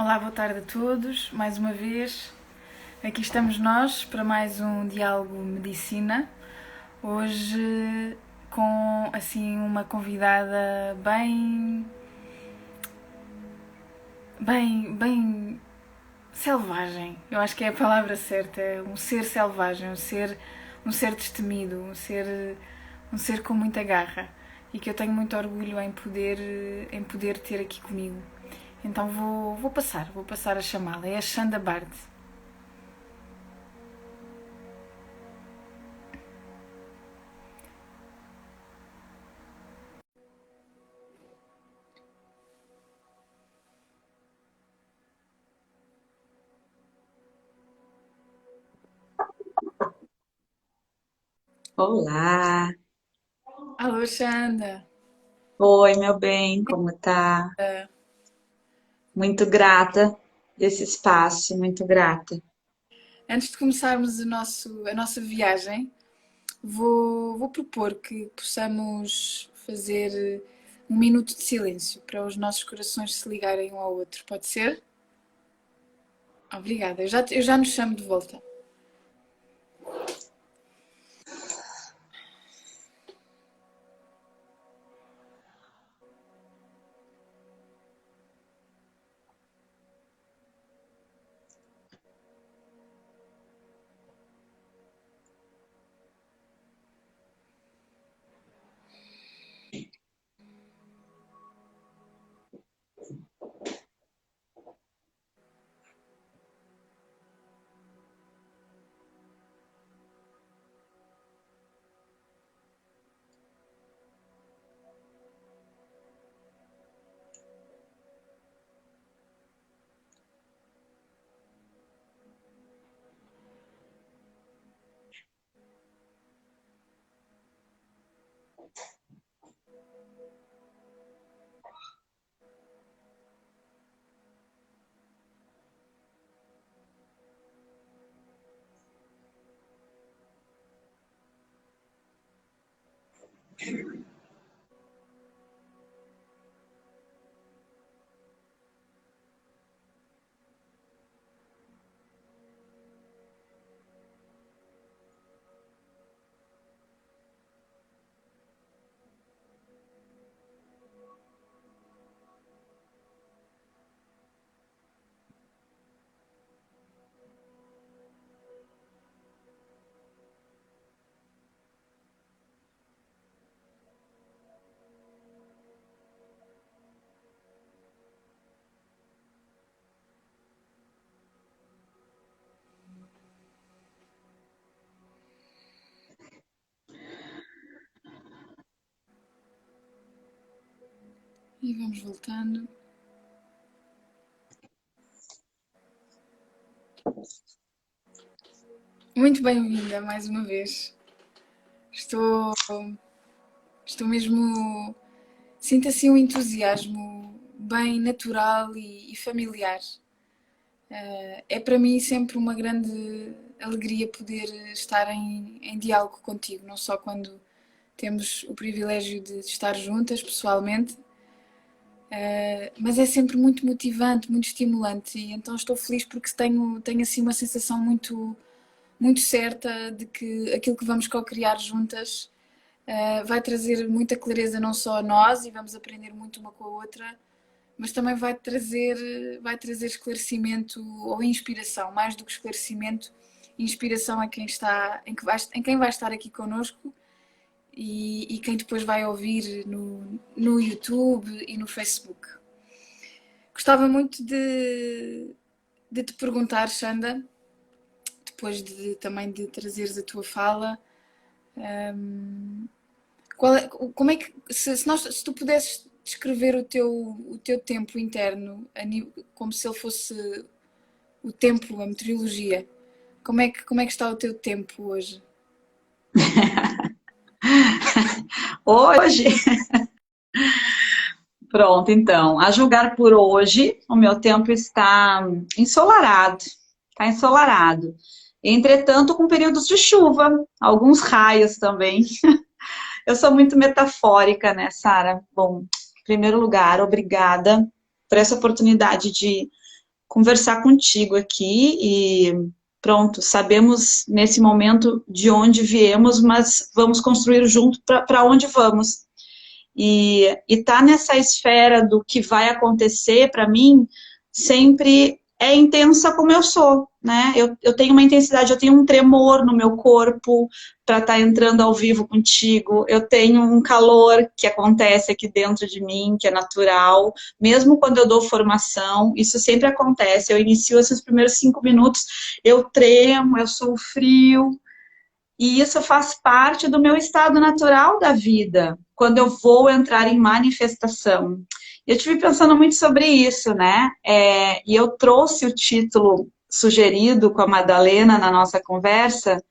Olá, boa tarde a todos. Mais uma vez, aqui estamos nós para mais um Diálogo Medicina. Hoje com assim uma convidada bem selvagem. Eu acho que é a palavra certa. É um ser selvagem, um ser destemido, um ser com muita garra e que eu tenho muito orgulho em poder ter aqui comigo. Então vou passar a chamá-la. É a Xanda Bard. Olá, Alô, Xanda. oi meu bem, como tá? Muito grata desse espaço, muito grata. Antes de começarmos a nossa viagem, vou propor que possamos fazer um minuto de silêncio para os nossos corações se ligarem um ao outro. Pode ser? Obrigada. Eu já nos chamo de volta. E vamos voltando. Muito bem-vinda mais uma vez. Estou, estou mesmo. Sinto assim um entusiasmo bem natural e familiar. É para mim sempre uma grande alegria poder estar em diálogo contigo, não só quando temos o privilégio de estar juntas pessoalmente, mas é sempre muito motivante, muito estimulante e então estou feliz porque tenho assim uma sensação muito certa de que aquilo que vamos co-criar juntas vai trazer muita clareza não só a nós e vamos aprender muito uma com a outra, mas também vai trazer esclarecimento ou inspiração, mais do que esclarecimento, inspiração a quem está, em quem vai estar aqui connosco e quem depois vai ouvir no YouTube e no Facebook. Gostava muito de te perguntar, Xanda, depois também de trazeres a tua fala, como é que, se tu pudesses descrever o teu tempo interno, como se ele fosse o tempo, a meteorologia, como é que está o teu tempo hoje? Hoje, pronto, então, a julgar por hoje, o meu tempo está ensolarado, está ensolarado. Entretanto, com períodos de chuva, alguns raios também. Eu sou muito metafórica, né, Sara? Bom, em primeiro lugar, obrigada por essa oportunidade de conversar contigo aqui e pronto, sabemos nesse momento de onde viemos, mas vamos construir junto para onde vamos. E tá nessa esfera do que vai acontecer, para mim, sempre é intensa como eu sou, né? Eu tenho uma intensidade, eu tenho um tremor no meu corpo para estar entrando ao vivo contigo, eu tenho um calor que acontece aqui dentro de mim, que é natural, mesmo quando eu dou formação, isso sempre acontece, eu inicio esses primeiros 5 minutos, eu tremo, eu sou frio, e isso faz parte do meu estado natural da vida, quando eu vou entrar em manifestação. Eu estive pensando muito sobre isso, né? E eu trouxe o título sugerido com a Madalena na nossa conversa,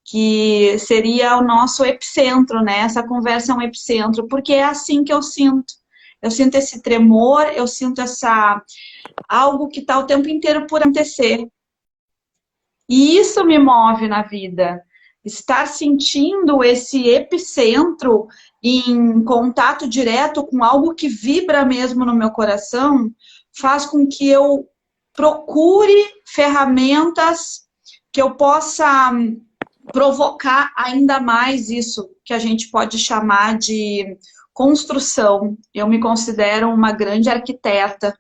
que seria o nosso epicentro, né? Essa conversa é um epicentro, porque é assim que eu sinto. Eu sinto esse tremor, eu sinto algo que está o tempo inteiro por acontecer. E isso me move na vida. Estar sentindo esse epicentro em contato direto com algo que vibra mesmo no meu coração, faz com que eu procure ferramentas que eu possa provocar ainda mais isso que a gente pode chamar de construção. Eu me considero uma grande arquiteta.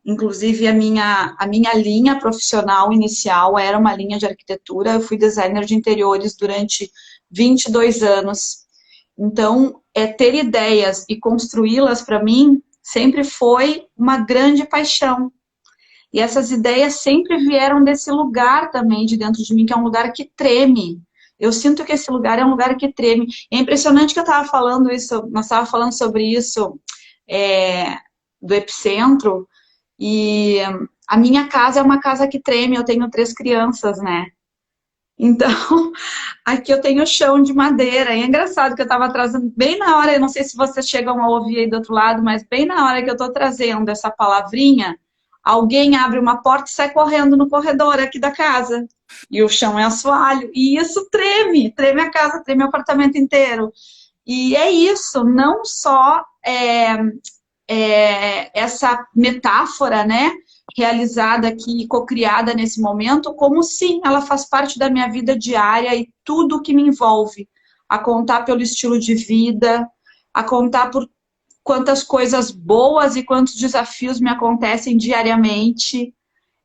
Inclusive, a minha linha profissional inicial era uma linha de arquitetura. Eu fui designer de interiores durante 22 anos. Então, ter ideias e construí-las, para mim, sempre foi uma grande paixão. E essas ideias sempre vieram desse lugar também, de dentro de mim, que é um lugar que treme. Eu sinto que esse lugar é um lugar que treme. É impressionante que eu estava falando isso, nós estávamos falando sobre isso, do epicentro, e a minha casa é uma casa que treme, eu tenho 3 crianças, né? Então, aqui eu tenho chão de madeira, e é engraçado que eu estava trazendo, bem na hora, eu não sei se vocês chegam a ouvir aí do outro lado, mas bem na hora que eu estou trazendo essa palavrinha, alguém abre uma porta e sai correndo no corredor aqui da casa, e o chão é assoalho, e isso treme a casa, treme o apartamento inteiro. E é isso, não só essa metáfora, né, realizada aqui, cocriada nesse momento, como sim, ela faz parte da minha vida diária e tudo que me envolve, a contar pelo estilo de vida, a contar por quantas coisas boas e quantos desafios me acontecem diariamente.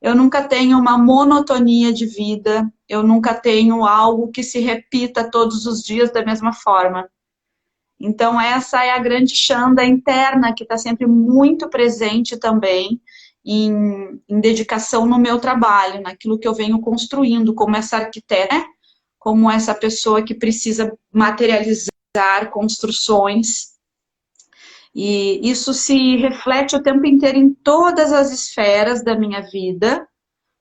Eu nunca tenho uma monotonia de vida, eu nunca tenho algo que se repita todos os dias da mesma forma. Então, essa é a grande chanda interna que está sempre muito presente também em dedicação no meu trabalho, naquilo que eu venho construindo como essa arquiteta, né? Como essa pessoa que precisa materializar construções. E isso se reflete o tempo inteiro em todas as esferas da minha vida,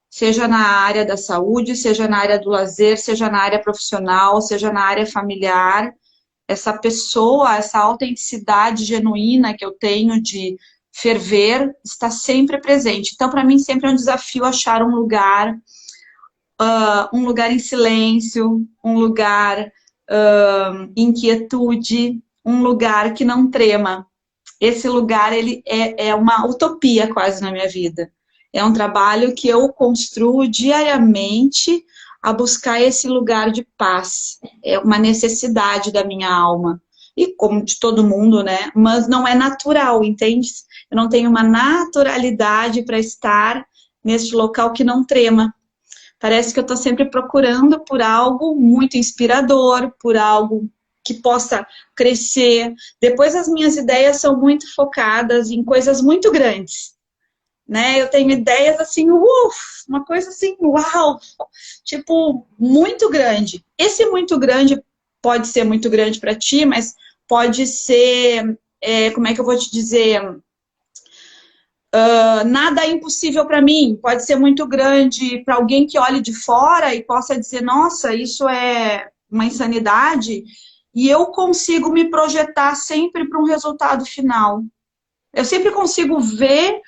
seja na área da saúde, seja na área do lazer, seja na área profissional, seja na área familiar. Essa pessoa, essa autenticidade genuína que eu tenho de ferver, está sempre presente. Então, para mim, sempre é um desafio achar um lugar em silêncio, um lugar em quietude, um lugar que não trema. Esse lugar, ele é uma utopia quase na minha vida. É um trabalho que eu construo diariamente a buscar esse lugar de paz. É uma necessidade da minha alma. E como de todo mundo, né? Mas não é natural, entende? Eu não tenho uma naturalidade para estar neste local que não trema. Parece que eu estou sempre procurando por algo muito inspirador, por algo que possa crescer. Depois as minhas ideias são muito focadas em coisas muito grandes. Né? Eu tenho ideias assim, uma coisa assim, uau, tipo, muito grande. Esse muito grande pode ser muito grande para ti, mas pode ser, como é que eu vou te dizer, nada é impossível para mim, pode ser muito grande para alguém que olhe de fora e possa dizer, nossa, isso é uma insanidade, e eu consigo me projetar sempre para um resultado final. Eu sempre consigo ver,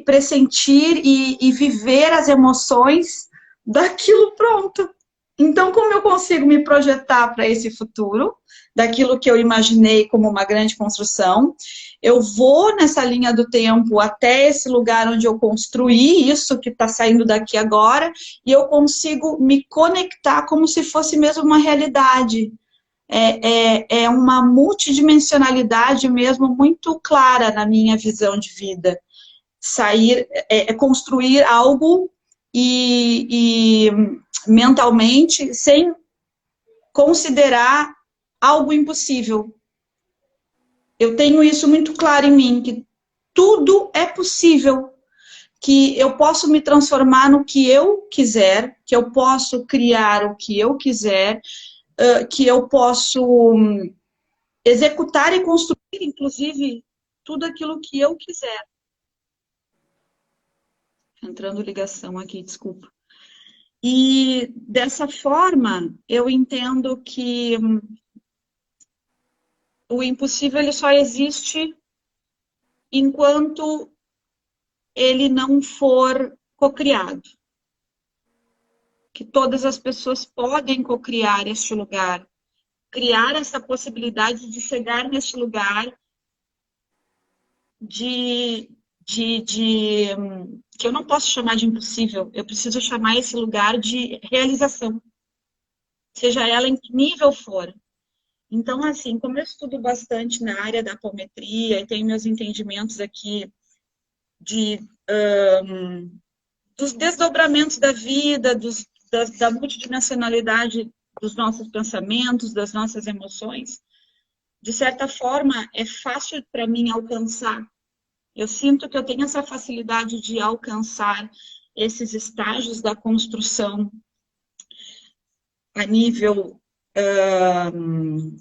pressentir e viver as emoções daquilo pronto. Então, como eu consigo me projetar para esse futuro, daquilo que eu imaginei como uma grande construção? Eu vou nessa linha do tempo até esse lugar onde eu construí isso que está saindo daqui agora, e eu consigo me conectar como se fosse mesmo uma realidade. É uma multidimensionalidade mesmo muito clara na minha visão de vida. Construir algo e mentalmente sem considerar algo impossível. Eu tenho isso muito claro em mim, que tudo é possível, que eu posso me transformar no que eu quiser, que eu posso criar o que eu quiser, que eu posso executar e construir, inclusive, tudo aquilo que eu quiser. Entrando ligação aqui, desculpa. E dessa forma, eu entendo que o impossível ele só existe enquanto ele não for cocriado. Que todas as pessoas podem cocriar este lugar, criar essa possibilidade de chegar neste lugar que eu não posso chamar de impossível, eu preciso chamar esse lugar de realização, seja ela em que nível for. Então, assim, como eu estudo bastante na área da apometria e tenho meus entendimentos aqui dos desdobramentos da vida, da multidimensionalidade dos nossos pensamentos, das nossas emoções, de certa forma, é fácil para mim alcançar. Eu sinto que eu tenho essa facilidade de alcançar esses estágios da construção a nível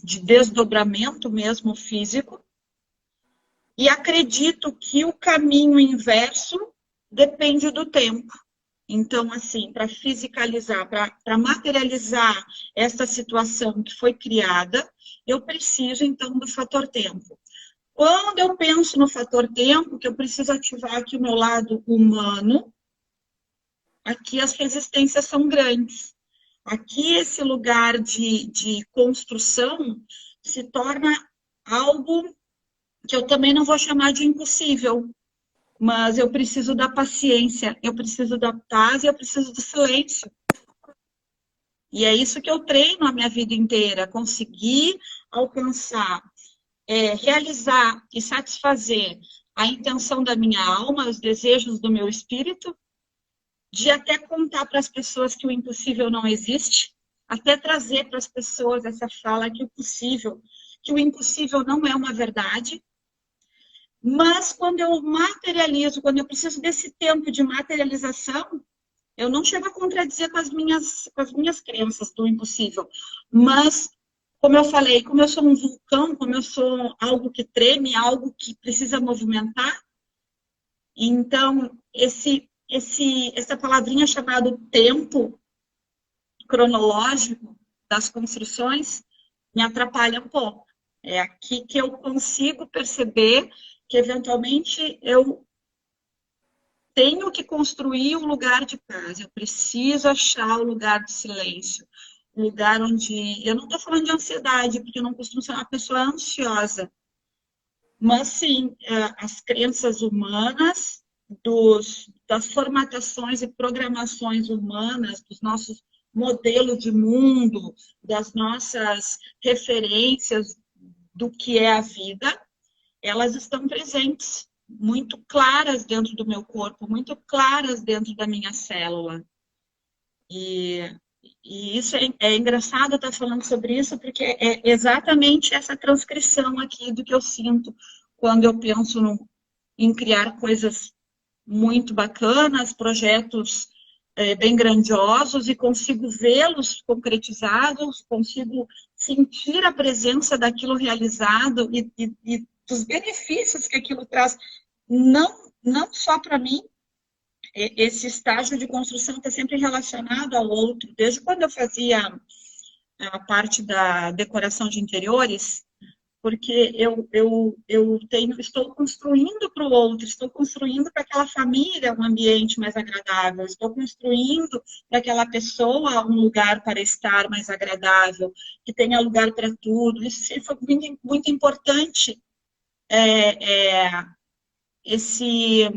de desdobramento mesmo físico, e acredito que o caminho inverso depende do tempo. Então, assim, para fisicalizar, para materializar essa situação que foi criada, eu preciso, então, do fator tempo. Quando eu penso no fator tempo, que eu preciso ativar aqui o meu lado humano, aqui as resistências são grandes. Aqui esse lugar de construção se torna algo que eu também não vou chamar de impossível, mas eu preciso da paciência, eu preciso da paz e eu preciso do silêncio. E é isso que eu treino a minha vida inteira, conseguir alcançar, realizar e satisfazer a intenção da minha alma, os desejos do meu espírito, de até contar para as pessoas que o impossível não existe, até trazer para as pessoas essa fala que o impossível não é uma verdade. Mas quando eu materializo, quando eu preciso desse tempo de materialização, eu não chego a contradizer com as minhas crenças do impossível. Mas, como eu falei, como eu sou um vulcão, como eu sou algo que treme, algo que precisa movimentar, então essa palavrinha chamada tempo cronológico das construções me atrapalha um pouco. É aqui que eu consigo perceber que, eventualmente, eu tenho que construir um lugar de paz. Eu preciso achar o lugar de silêncio. Um lugar onde... Eu não estou falando de ansiedade, porque eu não costumo ser uma pessoa ansiosa. Mas, sim, as crenças humanas, das formatações e programações humanas, dos nossos modelos de mundo, das nossas referências do que é a vida, elas estão presentes, muito claras dentro do meu corpo, muito claras dentro da minha célula. E isso é engraçado estar falando sobre isso, porque é exatamente essa transcrição aqui do que eu sinto quando eu penso em criar coisas muito bacanas, projetos bem grandiosos, e consigo vê-los concretizados, consigo sentir a presença daquilo realizado e dos benefícios que aquilo traz, não só para mim. Esse estágio de construção está sempre relacionado ao outro. Desde quando eu fazia a parte da decoração de interiores, porque estou construindo para o outro, estou construindo para aquela família um ambiente mais agradável, estou construindo para aquela pessoa um lugar para estar mais agradável, que tenha lugar para tudo. Isso foi muito, muito importante, é, é, esse,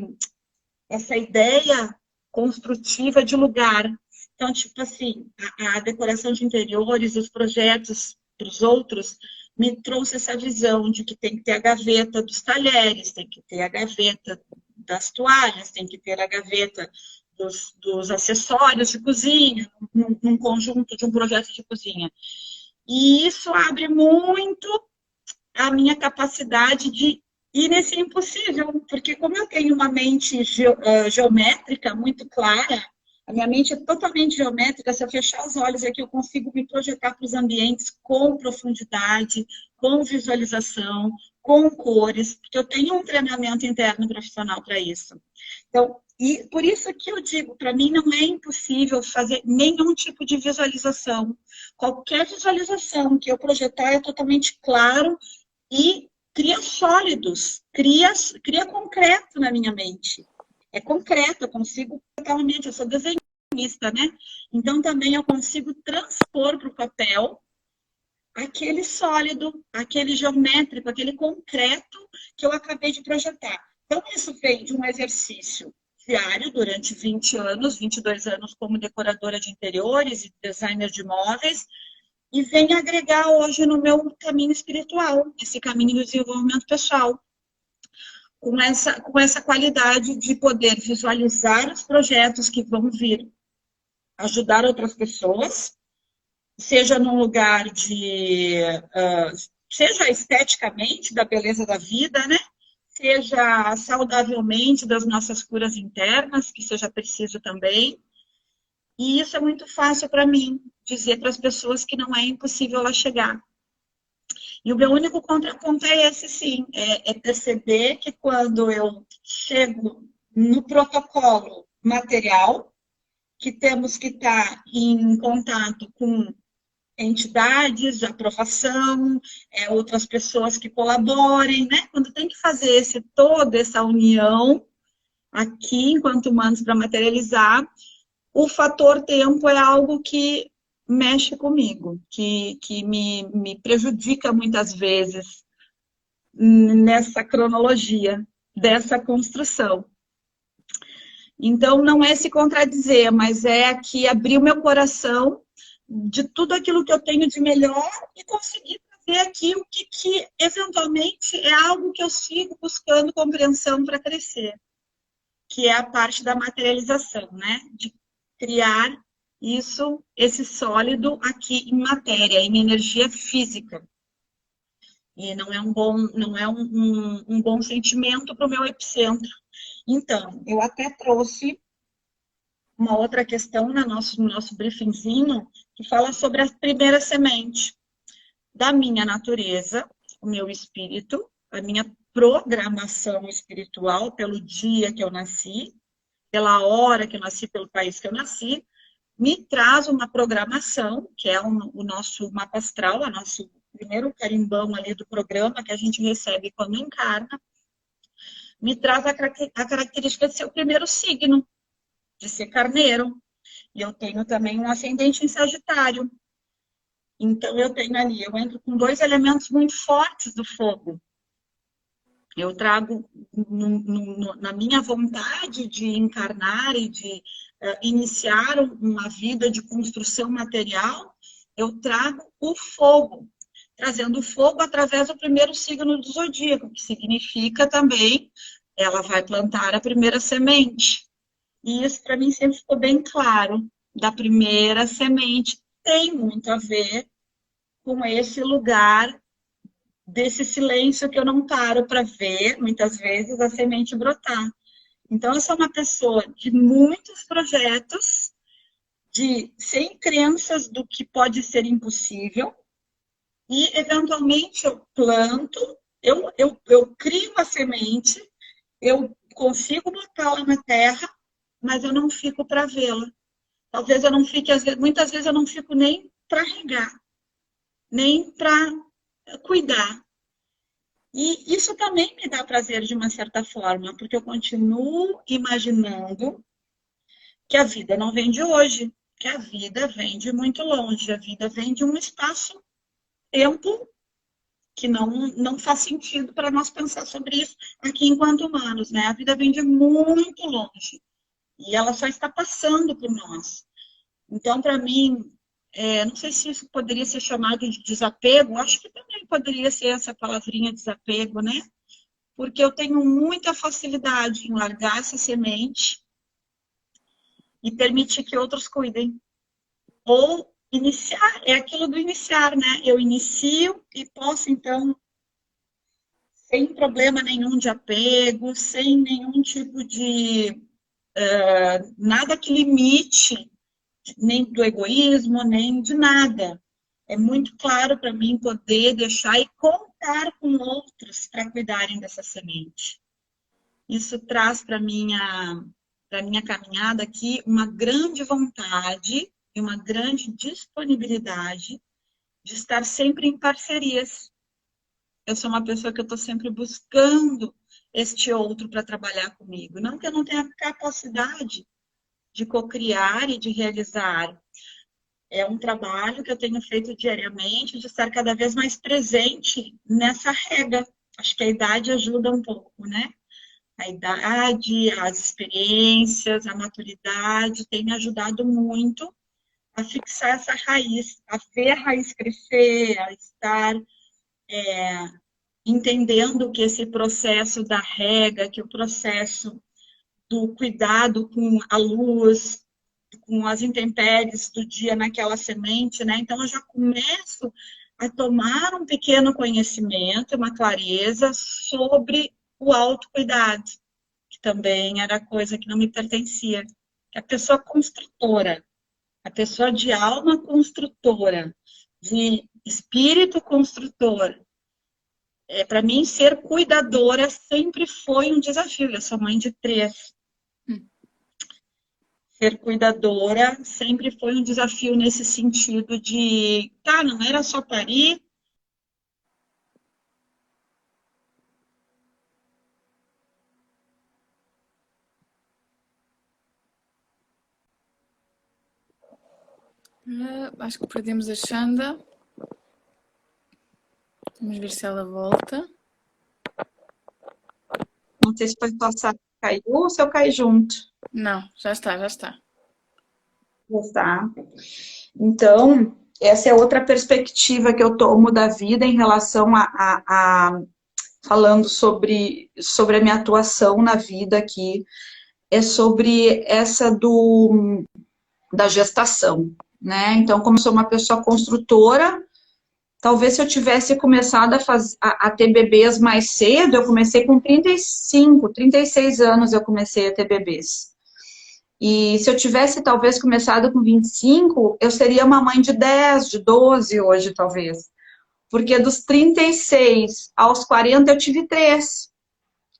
essa ideia construtiva de lugar. Então, tipo assim, a decoração de interiores, os projetos para os outros, me trouxe essa visão de que tem que ter a gaveta dos talheres, tem que ter a gaveta das toalhas, tem que ter a gaveta dos acessórios de cozinha, num conjunto de um projeto de cozinha. E isso abre muito a minha capacidade de ir nesse impossível, porque como eu tenho uma mente geométrica muito clara, a minha mente é totalmente geométrica, se eu fechar os olhos aqui eu consigo me projetar para os ambientes com profundidade, com visualização, com cores, porque eu tenho um treinamento interno profissional para isso. Então, e por isso que eu digo, para mim não é impossível fazer nenhum tipo de visualização. Qualquer visualização que eu projetar é totalmente claro e cria sólidos, cria concreto na minha mente. É concreto, eu consigo totalmente, eu sou desenhista, né? Então também eu consigo transpor para o papel aquele sólido, aquele geométrico, aquele concreto que eu acabei de projetar. Então isso veio de um exercício diário durante 20 anos, 22 anos como decoradora de interiores e designer de móveis, e vem agregar hoje no meu caminho espiritual, esse caminho do desenvolvimento pessoal, com essa qualidade de poder visualizar os projetos que vão vir ajudar outras pessoas, seja num lugar seja esteticamente da beleza da vida, né? Seja saudavelmente das nossas curas internas, que seja preciso também. E isso é muito fácil para mim, dizer para as pessoas que não é impossível lá chegar. E o meu único contraponto é esse, sim, é perceber que quando eu chego no protocolo material, que temos que estar em contato com entidades de aprovação, outras pessoas que colaborem, né? Quando tem que fazer toda essa união aqui, enquanto humanos, para materializar, o fator tempo é algo que mexe comigo, que me prejudica muitas vezes nessa cronologia dessa construção. Então, não é se contradizer, mas é aqui abrir o meu coração de tudo aquilo que eu tenho de melhor e conseguir ver aqui o que eventualmente é algo que eu sigo buscando compreensão para crescer, que é a parte da materialização, né? De criar isso, esse sólido aqui em matéria, em energia física. E não é um bom sentimento para o meu epicentro. Então, eu até trouxe uma outra questão no nosso briefingzinho, que fala sobre a primeira semente da minha natureza, o meu espírito, a minha programação espiritual pelo dia que eu nasci, pela hora que eu nasci, pelo país que eu nasci, me traz uma programação, que é o nosso mapa astral, o nosso primeiro carimbão ali do programa que a gente recebe quando encarna, me traz a característica de ser o primeiro signo, de ser carneiro. E eu tenho também um ascendente em Sagitário. Então eu entro com dois elementos muito fortes do fogo. Eu trago na minha vontade de encarnar e de iniciar uma vida de construção material, eu trago o fogo, trazendo o fogo através do primeiro signo do zodíaco, que significa também, ela vai plantar a primeira semente. E isso para mim sempre ficou bem claro, da primeira semente tem muito a ver com esse lugar desse silêncio que eu não paro para ver, muitas vezes, a semente brotar. Então, eu sou uma pessoa de muitos projetos, sem crenças do que pode ser impossível, e, eventualmente, eu planto, eu crio uma semente, eu consigo botá-la na terra, mas eu não fico para vê-la. Talvez eu não fique, muitas vezes eu não fico nem para regar, nem para cuidar. E isso também me dá prazer de uma certa forma, porque eu continuo imaginando que a vida não vem de hoje, que a vida vem de muito longe, a vida vem de um espaço-tempo que não faz sentido para nós pensar sobre isso aqui enquanto humanos, né? A vida vem de muito longe e ela só está passando por nós. Então, para mim, não sei se isso poderia ser chamado de desapego, acho que também poderia ser essa palavrinha desapego, né? Porque eu tenho muita facilidade em largar essa semente e permitir que outros cuidem. Ou iniciar, é aquilo do iniciar, né? Eu inicio e posso, então, sem problema nenhum de apego, sem nenhum tipo de nada que limite, nem do egoísmo, nem de nada. É muito claro para mim poder deixar e contar com outros para cuidarem dessa semente. Isso traz para minha caminhada aqui uma grande vontade e uma grande disponibilidade de estar sempre em parcerias. Eu sou uma pessoa que eu estou sempre buscando este outro para trabalhar comigo. Não que eu não tenha capacidade de cocriar e de realizar. É um trabalho que eu tenho feito diariamente de estar cada vez mais presente nessa rega. Acho que a idade ajuda um pouco, né? A idade, as experiências, a maturidade tem me ajudado muito a fixar essa raiz, a ver a raiz crescer, a estar entendendo que esse processo da rega, que o processo do cuidado com a luz, com as intempéries do dia naquela semente, né? Então eu já começo a tomar um pequeno conhecimento, uma clareza sobre o autocuidado, que também era coisa que não me pertencia. A pessoa construtora, a pessoa de alma construtora, de espírito construtor, para mim, ser cuidadora sempre foi um desafio. Eu sou mãe de 3. Ser cuidadora sempre foi um desafio nesse sentido de, tá, não era só parir. Acho que perdemos a Xanda. Vamos ver se ela volta. Não sei se foi passar que caiu ou se eu caí junto. Não, já está, já está. Tá. Então, essa é outra perspectiva que eu tomo da vida em relação a falando sobre a minha atuação na vida aqui, é sobre essa da gestação, né? Então, como eu sou uma pessoa construtora, talvez se eu tivesse começado a ter bebês mais cedo, eu comecei com 35, 36 anos eu comecei a ter bebês. E se eu tivesse talvez começado com 25, eu seria uma mãe de 10, de 12 hoje, talvez. Porque dos 36 aos 40 eu tive 3.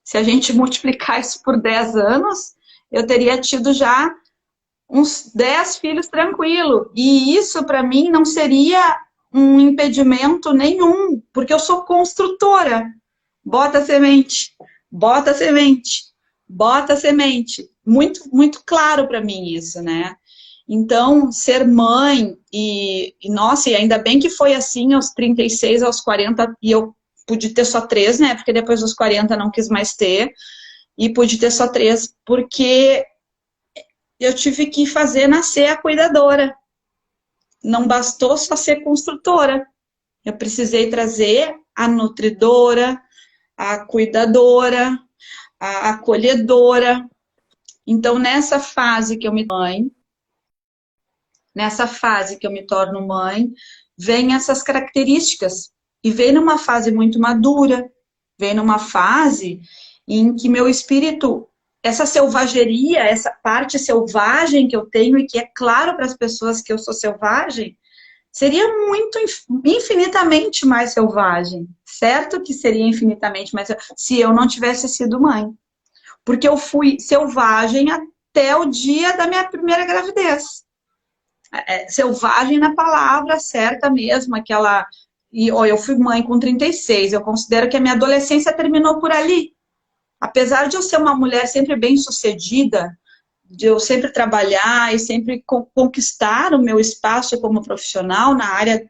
Se a gente multiplicar isso por 10 anos, eu teria tido já uns 10 filhos tranquilo. E isso, para mim, não seria um impedimento nenhum, porque eu sou construtora. Bota semente, bota semente, bota semente. Muito, muito claro para mim isso, né? Então, ser mãe nossa, e ainda bem que foi assim aos 36, aos 40, e eu pude ter só 3, né? Porque depois dos 40 não quis mais ter, e pude ter só 3, porque eu tive que fazer nascer a cuidadora. Não bastou só ser construtora. Eu precisei trazer a nutridora, a cuidadora, a acolhedora. Então, nessa fase que eu me mãe, nessa fase que eu me torno mãe, vem essas características. E vem numa fase muito madura, vem numa fase em que meu espírito, essa selvageria, essa parte selvagem que eu tenho, e que é claro para as pessoas que eu sou selvagem, seria muito, infinitamente mais selvagem. Certo que seria infinitamente mais se eu não tivesse sido mãe. Porque eu fui selvagem até o dia da minha primeira gravidez. Selvagem na palavra certa mesmo, aquela E ó, eu fui mãe com 36, eu considero que a minha adolescência terminou por ali. Apesar de eu ser uma mulher sempre bem-sucedida, de eu sempre trabalhar e sempre conquistar o meu espaço como profissional na área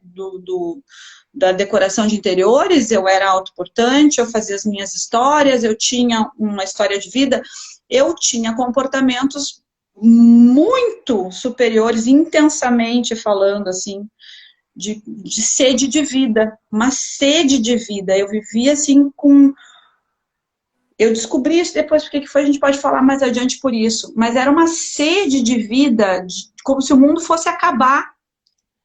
da decoração de interiores, eu era autoportante, eu fazia as minhas histórias, eu tinha uma história de vida, eu tinha comportamentos muito superiores, intensamente falando, assim, de sede de vida, uma sede de vida. Eu vivia, assim, com... Eu descobri isso depois, porque que foi, a gente pode falar mais adiante por isso, mas era uma sede de vida, como se o mundo fosse acabar.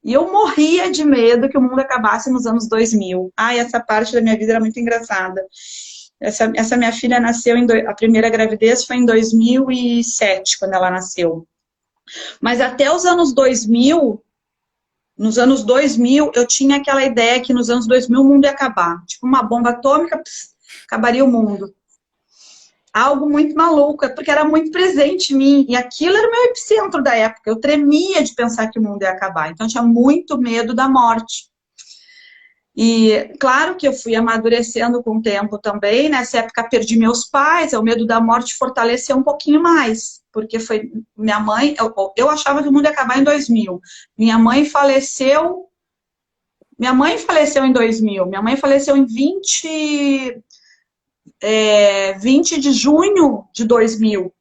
E eu morria de medo que o mundo acabasse nos anos 2000. Ai, essa parte da minha vida era muito engraçada. Essa minha filha nasceu, a primeira gravidez foi em 2007, quando ela nasceu. Mas até os anos 2000, nos anos 2000, eu tinha aquela ideia que nos anos 2000 o mundo ia acabar. Tipo uma bomba atômica, acabaria o mundo. Algo muito maluco, porque era muito presente em mim, e aquilo era o meu epicentro da época, eu tremia de pensar que o mundo ia acabar, então eu tinha muito medo da morte. E claro que eu fui amadurecendo com o tempo também, nessa época perdi meus pais, o medo da morte fortaleceu um pouquinho mais, porque foi minha mãe, eu achava que o mundo ia acabar em 2000, minha mãe faleceu em 2000, minha mãe faleceu em 20 de junho de 2000.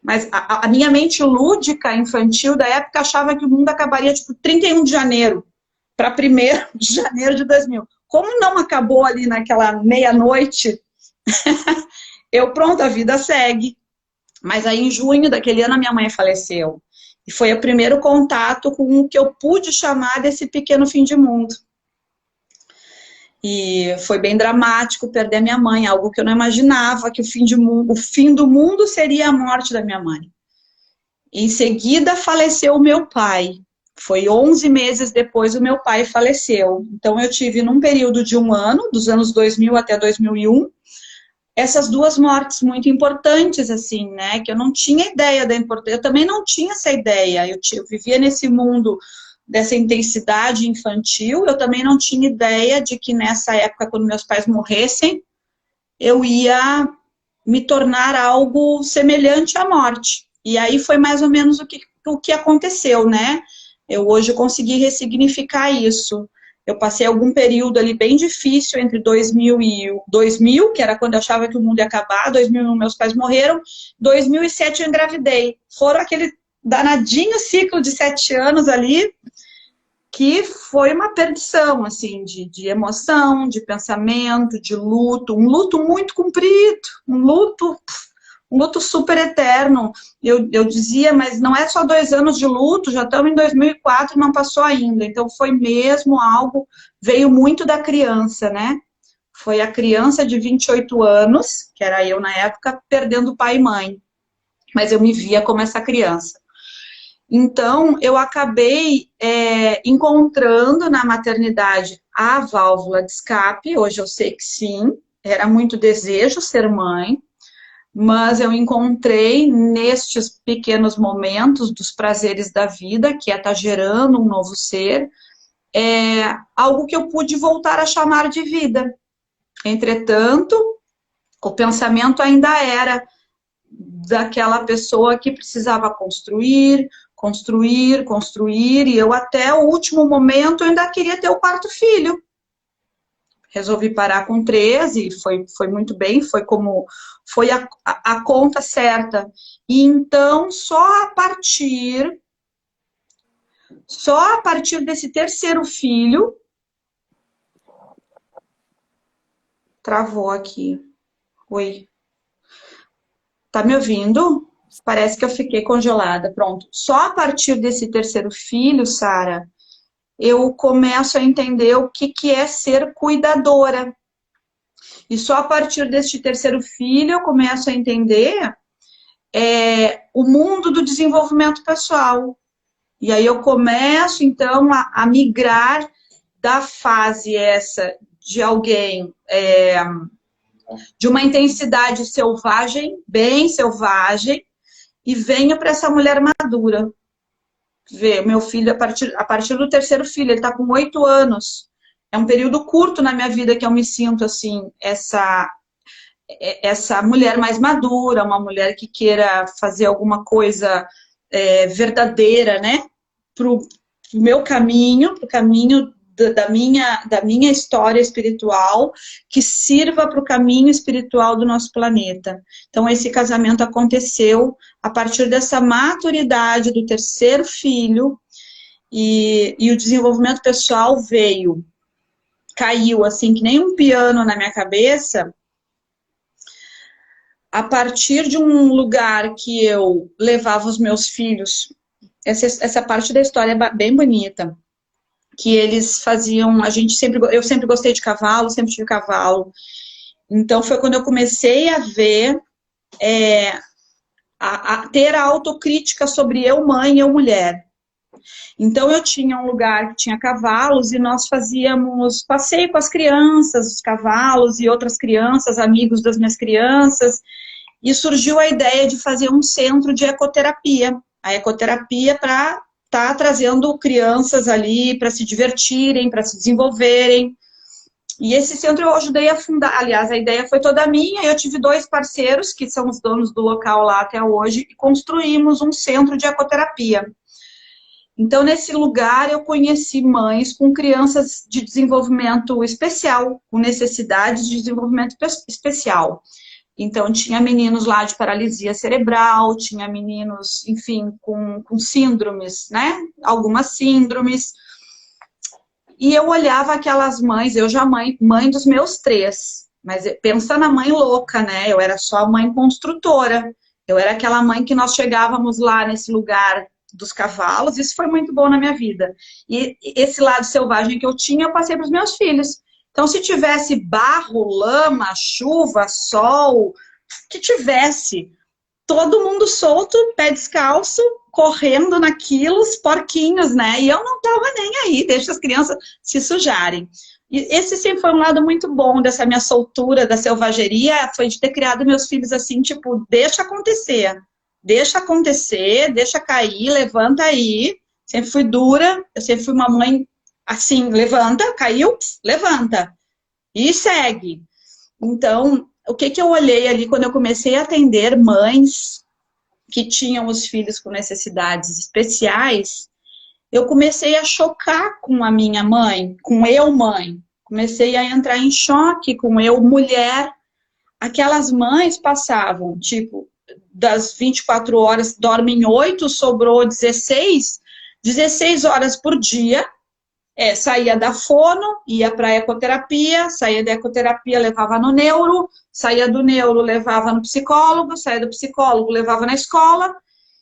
Mas a minha mente lúdica, infantil, da época, achava que o mundo acabaria, tipo, 31 de janeiro, para 1º de janeiro de 2000. Como não acabou ali naquela meia-noite, pronto, a vida segue. Mas aí, em junho daquele ano, a minha mãe faleceu. E foi o primeiro contato com o que eu pude chamar desse pequeno fim de mundo. E foi bem dramático perder a minha mãe, algo que eu não imaginava, que o fim do mundo seria a morte da minha mãe. Em seguida, faleceu o meu pai. Foi 11 meses depois o meu pai faleceu. Então, eu tive, num período de 1 ano, dos anos 2000 até 2001, essas 2 mortes muito importantes, assim, né? Que eu não tinha ideia da importância. Eu também não tinha essa ideia. Eu vivia nesse mundo dessa intensidade infantil, eu também não tinha ideia de que nessa época, quando meus pais morressem, eu ia me tornar algo semelhante à morte. E aí foi mais ou menos o que aconteceu, né? Eu hoje consegui ressignificar isso. Eu passei algum período ali bem difícil entre 2000, que era quando eu achava que o mundo ia acabar, 2001 meus pais morreram, 2007 eu engravidei. Foram aquele danadinho ciclo de 7 anos ali, que foi uma perdição, assim, de emoção, de pensamento, de luto, um luto muito comprido, um luto super eterno. Eu dizia, mas não é só 2 anos de luto, já estamos em 2004 e não passou ainda. Então foi mesmo algo, veio muito da criança, né? Foi a criança de 28 anos, que era eu na época, perdendo pai e mãe. Mas eu me via como essa criança. Então, eu acabei encontrando na maternidade a válvula de escape. Hoje eu sei que sim, era muito desejo ser mãe, mas eu encontrei nestes pequenos momentos dos prazeres da vida, que é estar gerando um novo ser, algo que eu pude voltar a chamar de vida. Entretanto, o pensamento ainda era daquela pessoa que precisava construir, e eu até o último momento ainda queria ter o 4º filho. Resolvi parar com 13, foi muito bem, foi a conta certa. E então, só a partir desse 3º filho, travou aqui. Oi. Tá me ouvindo? Parece que eu fiquei congelada. Pronto. Só a partir desse 3º filho, Sara, eu começo a entender o que é ser cuidadora. E só a partir deste 3º filho eu começo a entender o mundo do desenvolvimento pessoal. E aí eu começo, então, a migrar da fase essa de alguém... de uma intensidade selvagem, bem selvagem, e venho para essa mulher madura. ver, meu filho, a partir do terceiro filho, ele está com 8 anos. É um período curto na minha vida que eu me sinto, assim, essa mulher mais madura, uma mulher que queira fazer alguma coisa verdadeira, né? Para o meu caminho, para o caminho da minha história espiritual, que sirva para o caminho espiritual do nosso planeta. Então, esse casamento aconteceu a partir dessa maturidade do terceiro filho, e o desenvolvimento pessoal caiu assim, que nem um piano na minha cabeça, a partir de um lugar que eu levava os meus filhos. Essa parte da história é bem bonita, que eles faziam, eu sempre gostei de cavalo, sempre tive cavalo. Então foi quando eu comecei a ver, a ter a autocrítica sobre eu mãe, eu mulher. Então eu tinha um lugar que tinha cavalos e nós fazíamos passeio com as crianças, os cavalos e outras crianças, amigos das minhas crianças, e surgiu a ideia de fazer um centro de ecoterapia. A ecoterapia para estar trazendo crianças ali para se divertirem, para se desenvolverem. E esse centro eu ajudei a fundar. Aliás, a ideia foi toda minha. Eu tive 2 parceiros, que são os donos do local lá até hoje, e construímos um centro de ecoterapia. Então, nesse lugar, eu conheci mães com crianças de desenvolvimento especial, com necessidades de desenvolvimento especial. Então, tinha meninos lá de paralisia cerebral, tinha meninos, enfim, com síndromes, né? Algumas síndromes. E eu olhava aquelas mães, eu já mãe dos meus 3, mas pensa na mãe louca, né? Eu era só a mãe construtora. Eu era aquela mãe que nós chegávamos lá nesse lugar dos cavalos, isso foi muito bom na minha vida. E esse lado selvagem que eu tinha, eu passei para os meus filhos. Então, se tivesse barro, lama, chuva, sol, que tivesse todo mundo solto, pé descalço, correndo naquilo, os porquinhos, né? E eu não estava nem aí, deixa as crianças se sujarem. E esse sempre foi um lado muito bom dessa minha soltura, da selvageria, foi de ter criado meus filhos assim, tipo, deixa acontecer, deixa cair, levanta aí. Sempre fui dura, eu sempre fui uma mãe assim, levanta, caiu, levanta, e segue. Então, o que eu olhei ali quando eu comecei a atender mães que tinham os filhos com necessidades especiais, eu comecei a chocar com a minha mãe, com eu mãe. Comecei a entrar em choque com eu mulher. Aquelas mães passavam, tipo, das 24 horas, dormem 8, sobrou 16 horas por dia. Saía da fono, ia para a ecoterapia, saía da ecoterapia, levava no neuro, saía do neuro, levava no psicólogo, saía do psicólogo, levava na escola,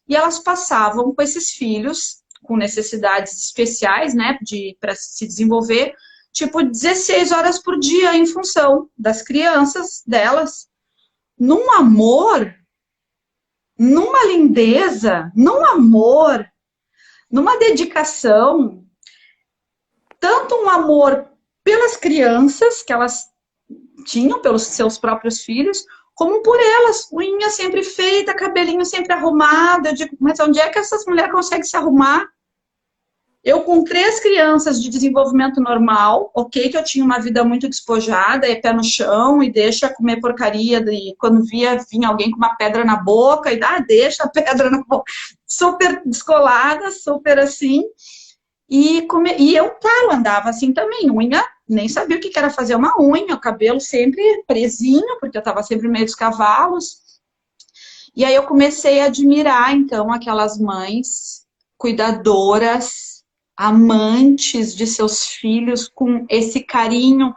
e elas passavam com esses filhos com necessidades especiais, né, para se desenvolver, tipo 16 horas por dia em função das crianças delas, num amor, numa lindeza, num amor, numa dedicação, tanto um amor pelas crianças que elas tinham, pelos seus próprios filhos, como por elas, unha sempre feita, cabelinho sempre arrumado. Eu digo, mas onde é que essas mulheres conseguem se arrumar? Eu com 3 crianças de desenvolvimento normal, ok, que eu tinha uma vida muito despojada, pé no chão, e deixa comer porcaria, e quando vinha alguém com uma pedra na boca, e deixa a pedra na boca, super descolada, super assim. E eu, claro, andava assim também, unha, nem sabia o que era fazer uma unha, o cabelo sempre presinho, porque eu estava sempre no meio dos cavalos. E aí eu comecei a admirar, então, aquelas mães cuidadoras, amantes de seus filhos, com esse carinho,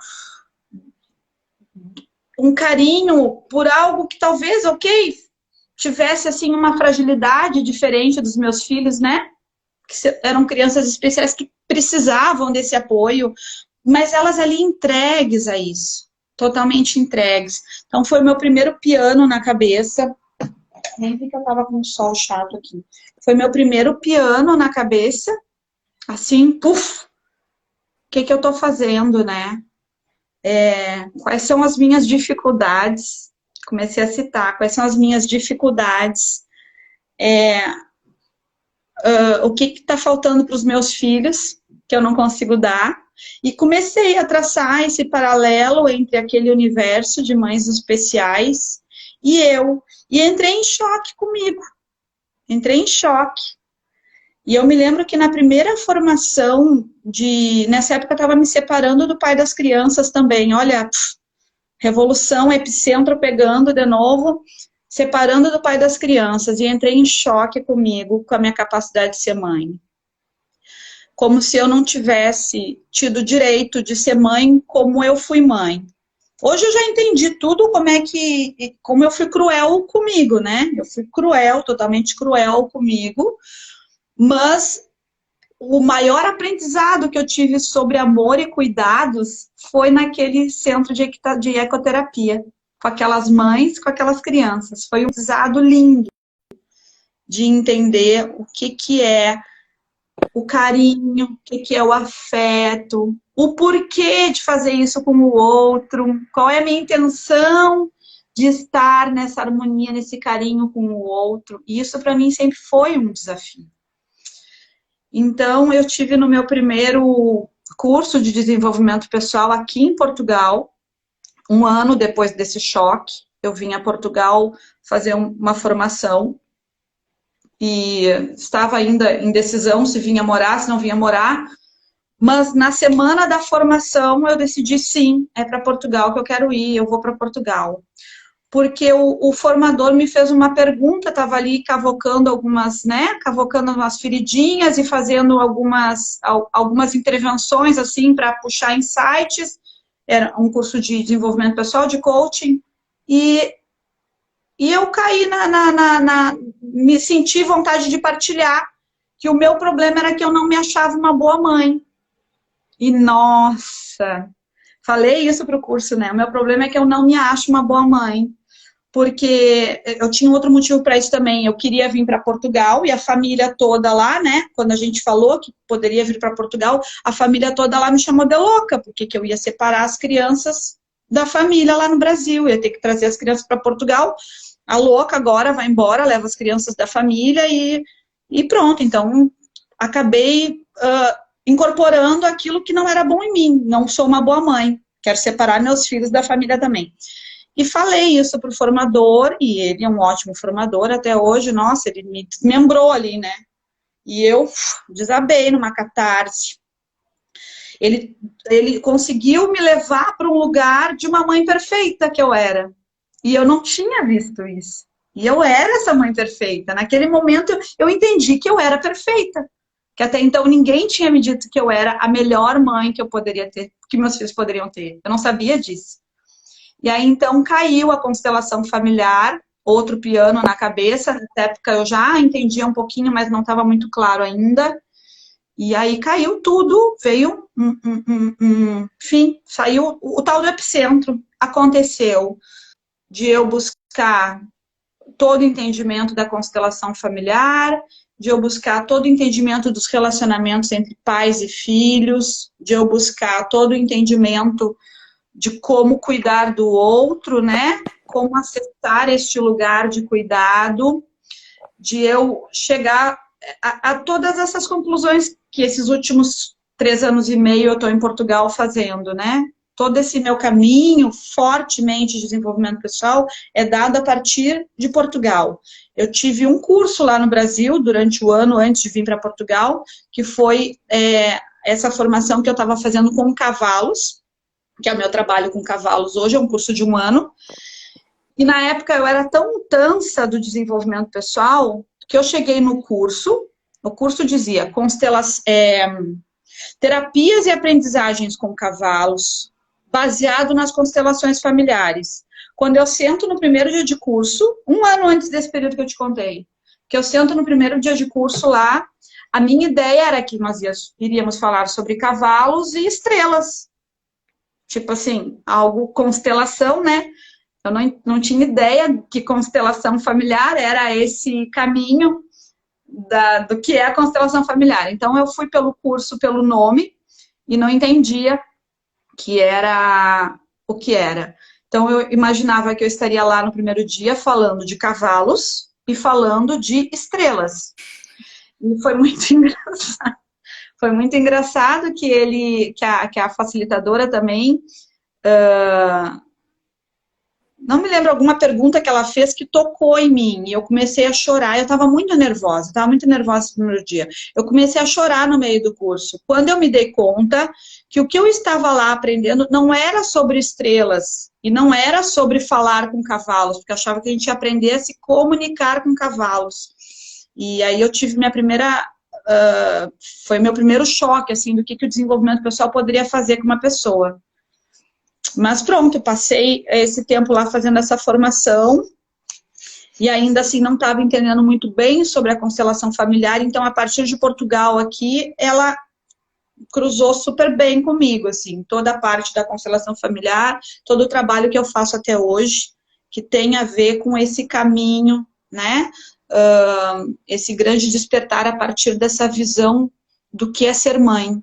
um carinho por algo que talvez, ok, tivesse assim uma fragilidade diferente dos meus filhos, né? Que eram crianças especiais que precisavam desse apoio, mas elas ali entregues a isso, totalmente entregues. Então foi o meu primeiro piano na cabeça, nem vi que eu tava com um sol chato aqui, foi meu primeiro piano na cabeça, assim, puf, o que eu tô fazendo, né? Quais são as minhas dificuldades? Comecei a citar, quais são as minhas dificuldades? o que está faltando para os meus filhos, que eu não consigo dar, e comecei a traçar esse paralelo entre aquele universo de mães especiais e eu. E entrei em choque comigo. Entrei em choque. E eu me lembro que na primeira formação nessa época eu estava me separando do pai das crianças também. Olha, revolução, epicentro pegando de novo, separando do pai das crianças. E entrei em choque comigo, com a minha capacidade de ser mãe. Como se eu não tivesse tido direito de ser mãe como eu fui mãe. Hoje eu já entendi tudo como eu fui cruel comigo, né? Eu fui cruel, totalmente cruel comigo, mas o maior aprendizado que eu tive sobre amor e cuidados foi naquele centro de ecoterapia, com aquelas mães, com aquelas crianças. Foi um aprendizado lindo de entender o que é o carinho, o que é o afeto, o porquê de fazer isso com o outro, qual é a minha intenção de estar nessa harmonia, nesse carinho com o outro. E isso para mim sempre foi um desafio. Então, eu tive no meu primeiro curso de desenvolvimento pessoal aqui em Portugal, um ano depois desse choque, eu vim a Portugal fazer uma formação e estava ainda em decisão se vinha morar, se não vinha morar, mas na semana da formação eu decidi sim, é para Portugal que eu quero ir, eu vou para Portugal. Porque o formador me fez uma pergunta, estava ali cavocando cavocando umas feridinhas e fazendo algumas intervenções, assim, para puxar insights. Era um curso de desenvolvimento pessoal, de coaching, e eu caí me senti vontade de partilhar que o meu problema era que eu não me achava uma boa mãe. E, nossa, falei isso para o curso, né? O meu problema é que eu não me acho uma boa mãe. Porque eu tinha outro motivo para isso também. Eu queria vir para Portugal e a família toda lá, né? Quando a gente falou que poderia vir para Portugal, a família toda lá me chamou de louca, porque que eu ia separar as crianças da família lá no Brasil. Eu ia ter que trazer as crianças para Portugal. A louca agora vai embora, leva as crianças da família e pronto. Então, acabei incorporando aquilo que não era bom em mim. Não sou uma boa mãe. Quero separar meus filhos da família também. E falei isso para o formador, e ele é um ótimo formador até hoje, nossa, ele me desmembrou ali, né? E eu desabei numa catarse. Ele conseguiu me levar para um lugar de uma mãe perfeita que eu era. E eu não tinha visto isso. E eu era essa mãe perfeita. Naquele momento eu entendi que eu era perfeita. Que até então ninguém tinha me dito que eu era a melhor mãe que eu poderia ter, que meus filhos poderiam ter. Eu não sabia disso. E aí, então, caiu a constelação familiar, outro piano na cabeça. Nessa época eu já entendia um pouquinho, mas não estava muito claro ainda. E aí caiu tudo, veio enfim, saiu o tal do epicentro. Aconteceu de eu buscar todo o entendimento da constelação familiar, de eu buscar todo o entendimento dos relacionamentos entre pais e filhos, de eu buscar todo o entendimento de como cuidar do outro, né? Como acessar este lugar de cuidado, de eu chegar a todas essas conclusões que esses últimos 3 anos e meio eu estou em Portugal fazendo, né? Todo esse meu caminho fortemente de desenvolvimento pessoal é dado a partir de Portugal. Eu tive um curso lá no Brasil durante o ano antes de vir para Portugal, que foi essa formação que eu estava fazendo com cavalos, que é o meu trabalho com cavalos hoje, é um curso de 1 ano. E na época eu era tão tansa do desenvolvimento pessoal que eu cheguei no curso, o curso dizia terapias e aprendizagens com cavalos, baseado nas constelações familiares. Quando eu sento no primeiro dia de curso, 1 ano antes desse período que eu te contei, que eu sento no primeiro dia de curso lá, a minha ideia era que nós iríamos falar sobre cavalos e estrelas. Tipo assim, algo constelação, né? Eu não tinha ideia que constelação familiar era esse caminho do que é a constelação familiar. Então, eu fui pelo curso, pelo nome, e não entendia o que era. Então, eu imaginava que eu estaria lá no primeiro dia falando de cavalos e falando de estrelas. E foi muito engraçado. Foi muito engraçado que a facilitadora também, não me lembro alguma pergunta que ela fez que tocou em mim, e eu comecei a chorar, eu estava muito nervosa no primeiro dia. Eu comecei a chorar no meio do curso, quando eu me dei conta que o que eu estava lá aprendendo não era sobre estrelas, e não era sobre falar com cavalos, porque eu achava que a gente ia aprender a se comunicar com cavalos. E aí eu tive minha primeira... foi meu primeiro choque, assim, do que o desenvolvimento pessoal poderia fazer com uma pessoa. Mas pronto, passei esse tempo lá fazendo essa formação e ainda assim não estava entendendo muito bem sobre a constelação familiar, então a partir de Portugal aqui, ela cruzou super bem comigo, assim, toda a parte da constelação familiar, todo o trabalho que eu faço até hoje, que tem a ver com esse caminho, né, esse grande despertar a partir dessa visão do que é ser mãe,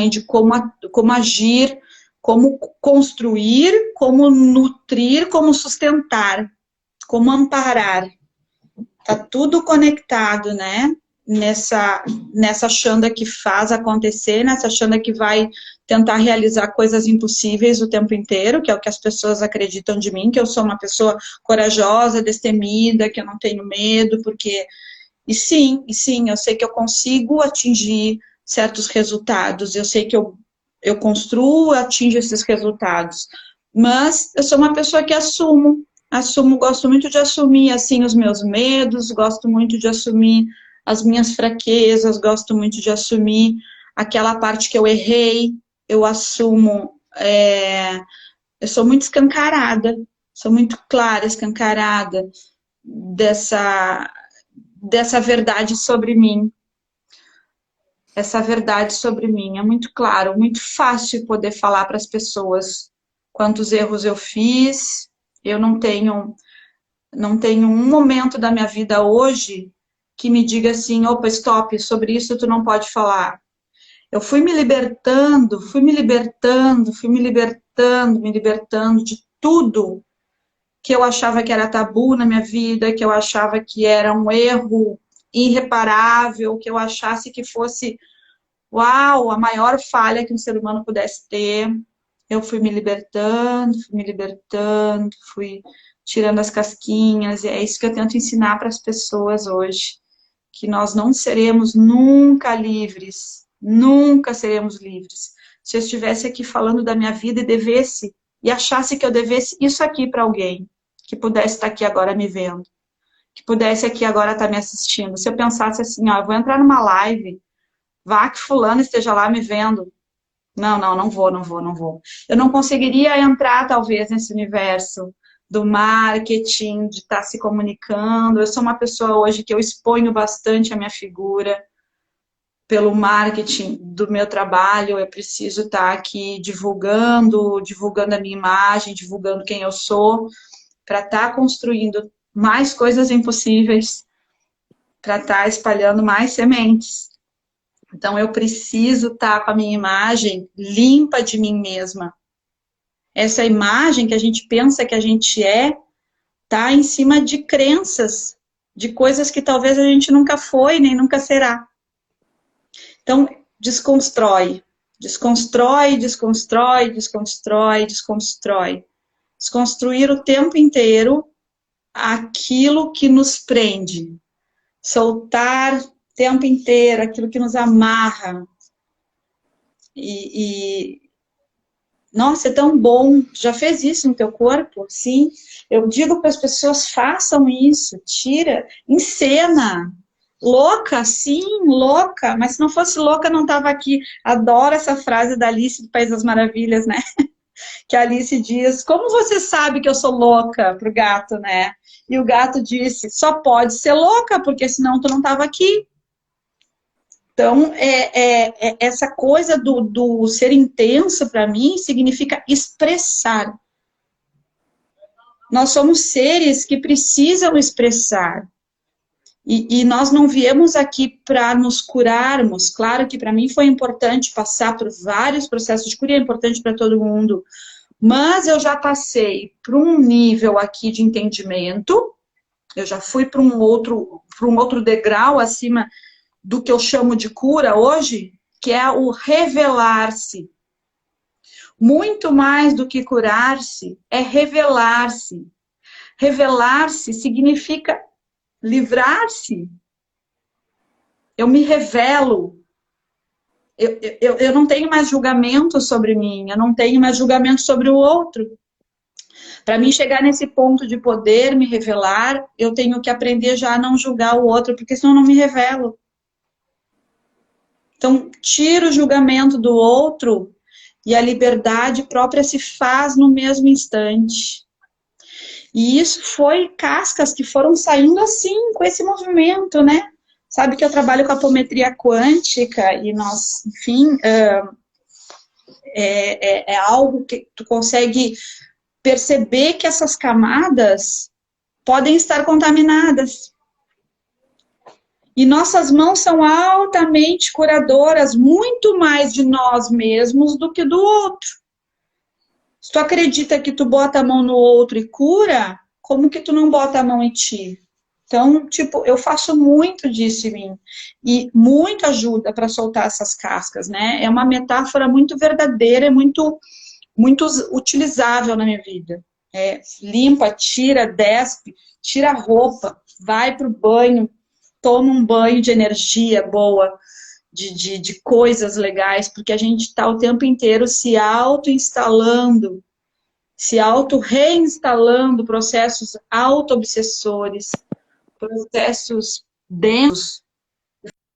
de como agir, como construir, como nutrir, como sustentar, como amparar. Tá tudo conectado, né? Nessa Xanda que faz acontecer, nessa Xanda que vai tentar realizar coisas impossíveis o tempo inteiro, que é o que as pessoas acreditam de mim, que eu sou uma pessoa corajosa, destemida, que eu não tenho medo, porque... E sim, eu sei que eu consigo atingir certos resultados, eu sei que eu construo, atinjo esses resultados, mas eu sou uma pessoa que assumo, gosto muito de assumir, assim, os meus medos, gosto muito de assumir as minhas fraquezas, gosto muito de assumir aquela parte que eu errei, eu assumo, eu sou muito escancarada, sou muito clara, escancarada dessa verdade sobre mim. Essa verdade sobre mim é muito claro, muito fácil poder falar para as pessoas quantos erros eu fiz. Eu não tenho um momento da minha vida hoje que me diga assim, opa, stop, sobre isso tu não pode falar. Eu fui me libertando de tudo que eu achava que era tabu na minha vida, que eu achava que era um erro irreparável, que eu achasse que fosse, uau, a maior falha que um ser humano pudesse ter. Eu fui me libertando, fui tirando as casquinhas, e é isso que eu tento ensinar para as pessoas hoje, que nós não seremos nunca livres, nunca seremos livres. Se eu estivesse aqui falando da minha vida e achasse que eu devesse isso aqui para alguém, que pudesse estar aqui agora me vendo, que pudesse aqui agora estar me assistindo. Se eu pensasse assim, ó, eu vou entrar numa live, vá que fulano esteja lá me vendo. Não vou. Eu não conseguiria entrar, talvez, nesse universo do marketing, de estar se comunicando. Eu sou uma pessoa hoje que eu exponho bastante a minha figura pelo marketing do meu trabalho. Eu preciso estar aqui divulgando a minha imagem, divulgando quem eu sou, para estar construindo mais coisas impossíveis, para estar espalhando mais sementes. Então, eu preciso estar com a minha imagem limpa de mim mesma. Essa imagem que a gente pensa que a gente está em cima de crenças, de coisas que talvez a gente nunca foi, nem nunca será. Então, desconstrói. Desconstruir o tempo inteiro aquilo que nos prende. Soltar o tempo inteiro aquilo que nos amarra. Nossa, é tão bom. Já fez isso no teu corpo? Sim. Eu digo para as pessoas, façam isso. Tira, encena. Louca, sim, louca. Mas se não fosse louca, não estava aqui. Adoro essa frase da Alice do País das Maravilhas, né? Que a Alice diz, como você sabe que eu sou louca pro gato, né? E o gato disse, só pode ser louca, porque senão tu não estava aqui. Então, essa coisa do ser intenso, para mim, significa expressar. Nós somos seres que precisam expressar. E nós não viemos aqui para nos curarmos. Claro que para mim foi importante passar por vários processos de cura, é importante para todo mundo. Mas eu já passei por um nível aqui de entendimento Eu já fui para um outro degrau acima do que eu chamo de cura hoje, que é o revelar-se. Muito mais do que curar-se, é revelar-se. Revelar-se significa livrar-se. Eu me revelo. Eu não tenho mais julgamento sobre mim, eu não tenho mais julgamento sobre o outro. Para mim chegar nesse ponto de poder me revelar, eu tenho que aprender já a não julgar o outro, porque senão eu não me revelo. Então, tira o julgamento do outro e a liberdade própria se faz no mesmo instante. E isso foi cascas que foram saindo assim, com esse movimento, né? Sabe que eu trabalho com apometria quântica e nós, enfim, é algo que tu consegue perceber que essas camadas podem estar contaminadas. E nossas mãos são altamente curadoras, muito mais de nós mesmos do que do outro. Se tu acredita que tu bota a mão no outro e cura, como que tu não bota a mão em ti? Então, tipo, eu faço muito disso em mim. E muito ajuda para soltar essas cascas, né? É uma metáfora muito verdadeira, muito utilizável na minha vida. Limpa, tira, despe, tira a roupa, vai pro banho, toma um banho de energia boa, de coisas legais, porque a gente está o tempo inteiro se auto-instalando, se auto-reinstalando processos auto-obsessores, processos densos,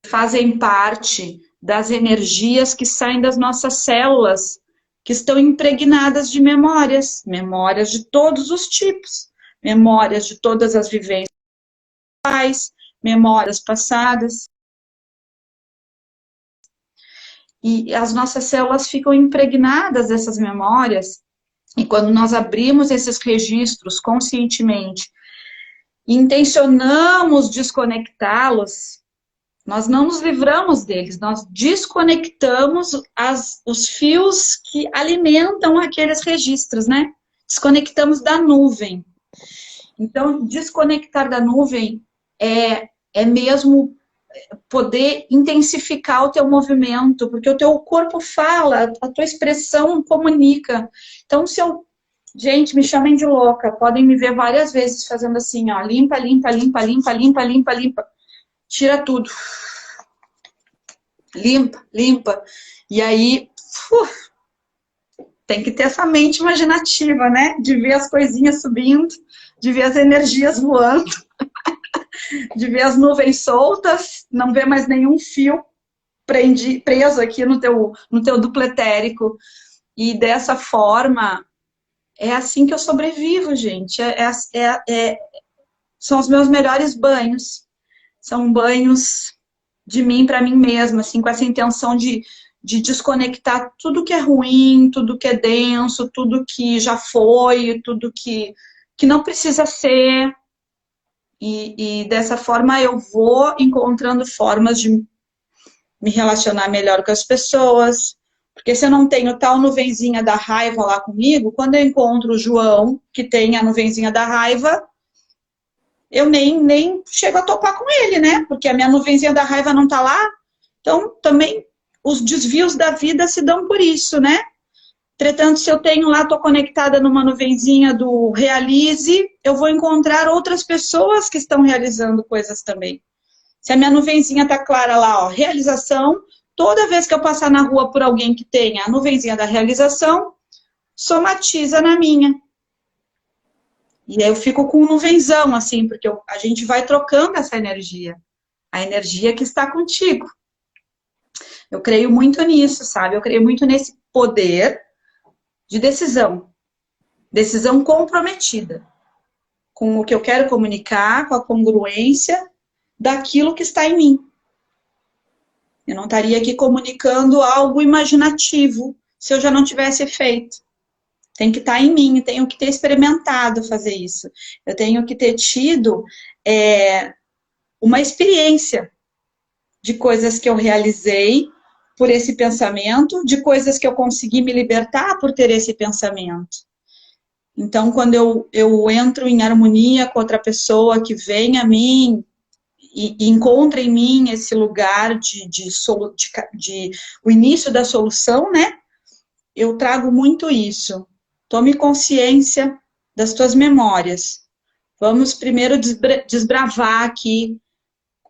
que fazem parte das energias que saem das nossas células, que estão impregnadas de memórias, memórias de todos os tipos, memórias de todas as vivências, memórias passadas. E as nossas células ficam impregnadas dessas memórias, e quando nós abrimos esses registros conscientemente, intencionamos desconectá-los, nós não nos livramos deles, nós desconectamos os fios que alimentam aqueles registros, né? Desconectamos da nuvem. Então, desconectar da nuvem é mesmo poder intensificar o teu movimento, porque o teu corpo fala, a tua expressão comunica. Então, gente, me chamem de louca, podem me ver várias vezes fazendo assim, ó, limpa, limpa, limpa, limpa, limpa, limpa, limpa, tira tudo. Limpa, limpa. E aí, tem que ter essa mente imaginativa, né? De ver as coisinhas subindo, de ver as energias voando, de ver as nuvens soltas, não ver mais nenhum fio preso aqui no teu duplo etérico. E dessa forma, é assim que eu sobrevivo, gente. São os meus melhores banhos. São banhos de mim para mim mesma, assim, com essa intenção de desconectar tudo que é ruim, tudo que é denso, tudo que já foi, tudo que não precisa ser. E dessa forma eu vou encontrando formas de me relacionar melhor com as pessoas. Porque se eu não tenho tal nuvenzinha da raiva lá comigo, quando eu encontro o João, que tem a nuvenzinha da raiva, eu nem chego a topar com ele, né? Porque a minha nuvenzinha da raiva não tá lá. Então, também, os desvios da vida se dão por isso, né? Entretanto, se eu tenho lá, tô conectada numa nuvenzinha do realize, eu vou encontrar outras pessoas que estão realizando coisas também. Se a minha nuvenzinha tá clara lá, ó, realização, toda vez que eu passar na rua por alguém que tenha a nuvenzinha da realização, somatiza na minha. E aí eu fico com um nuvenzão, assim, porque a gente vai trocando essa energia. A energia que está contigo. Eu creio muito nisso, sabe? Eu creio muito nesse poder de decisão. Decisão comprometida. Com o que eu quero comunicar, com a congruência daquilo que está em mim. Eu não estaria aqui comunicando algo imaginativo se eu já não tivesse feito. Tem que estar em mim, eu tenho que ter experimentado fazer isso. Eu tenho que ter tido uma experiência de coisas que eu realizei por esse pensamento, de coisas que eu consegui me libertar por ter esse pensamento. Então, quando eu entro em harmonia com outra pessoa que vem a mim e encontra em mim esse lugar de o início da solução, né? Eu trago muito isso. Tome consciência das tuas memórias. Vamos primeiro desbravar aqui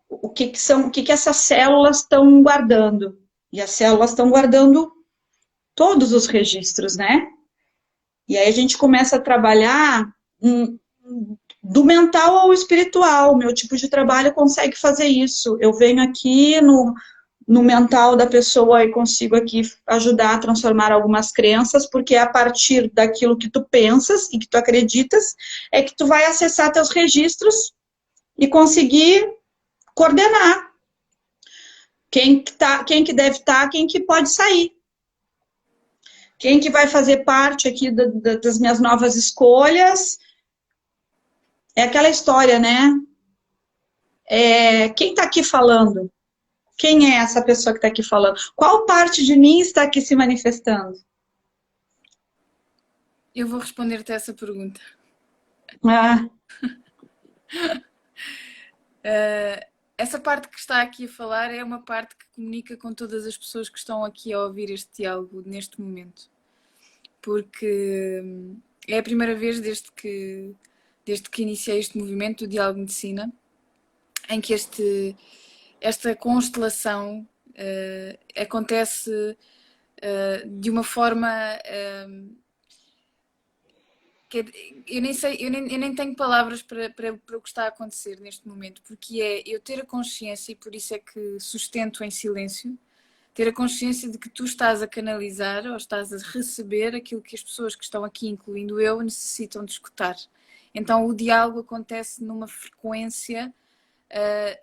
o que essas células estão guardando. E as células estão guardando todos os registros, né? E aí a gente começa a trabalhar do mental ao espiritual. Meu tipo de trabalho consegue fazer isso. Eu venho aqui no mental da pessoa e consigo aqui ajudar a transformar algumas crenças, porque é a partir daquilo que tu pensas e que tu acreditas, é que tu vai acessar teus registros e conseguir coordenar quem que deve estar, quem que pode sair. Quem que vai fazer parte aqui das minhas novas escolhas. É aquela história, né? Quem está aqui falando? Quem é essa pessoa que está aqui falando? Qual parte de mim está aqui se manifestando? Eu vou responder-te a essa pergunta. Ah, Essa parte que está aqui a falar é uma parte que comunica com todas as pessoas que estão aqui a ouvir este diálogo neste momento. Porque é a primeira vez desde que iniciei este movimento do Diálogo de Medicina, em que esta constelação acontece de uma forma que eu nem sei, eu nem tenho palavras para o que está a acontecer neste momento, porque é eu ter a consciência, e por isso é que sustento em silêncio, ter a consciência de que tu estás a canalizar ou estás a receber aquilo que as pessoas que estão aqui, incluindo eu, necessitam de escutar. Então o diálogo acontece numa frequência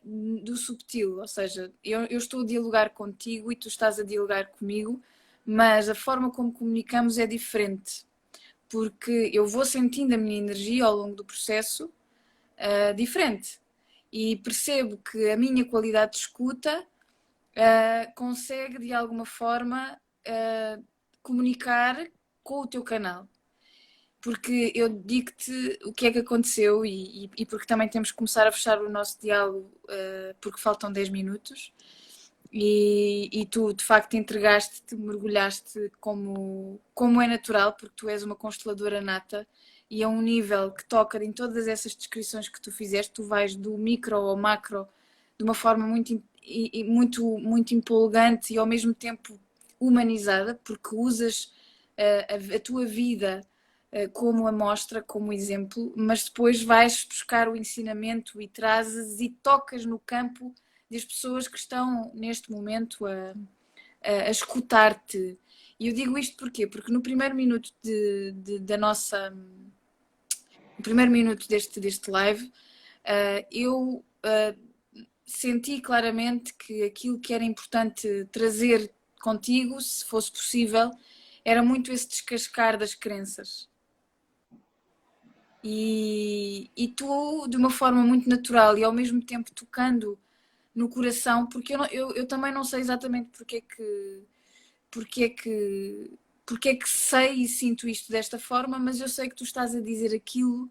do subtil, ou seja, eu estou a dialogar contigo e tu estás a dialogar comigo, mas a forma como comunicamos é diferente, porque eu vou sentindo a minha energia ao longo do processo diferente e percebo que a minha qualidade de escuta consegue de alguma forma comunicar com o teu canal. Porque eu digo-te o que é que aconteceu e porque também temos que começar a fechar o nosso diálogo porque faltam 10 minutos e tu de facto entregaste-te, mergulhaste como é natural, porque tu és uma consteladora nata e a um nível que toca em todas essas descrições que tu fizeste, tu vais do micro ao macro de uma forma muito empolgante e ao mesmo tempo humanizada, porque usas a tua vida como amostra, como exemplo, mas depois vais buscar o ensinamento e trazes e tocas no campo das pessoas que estão neste momento a escutar-te. E eu digo isto porquê? Porque no primeiro minuto da nossa... No primeiro minuto deste live, eu senti claramente que aquilo que era importante trazer contigo, se fosse possível, era muito esse descascar das crenças. E tu, de uma forma muito natural e ao mesmo tempo tocando no coração, porque eu também não sei exatamente porque é que, porque é que sei e sinto isto desta forma, mas eu sei que tu estás a dizer aquilo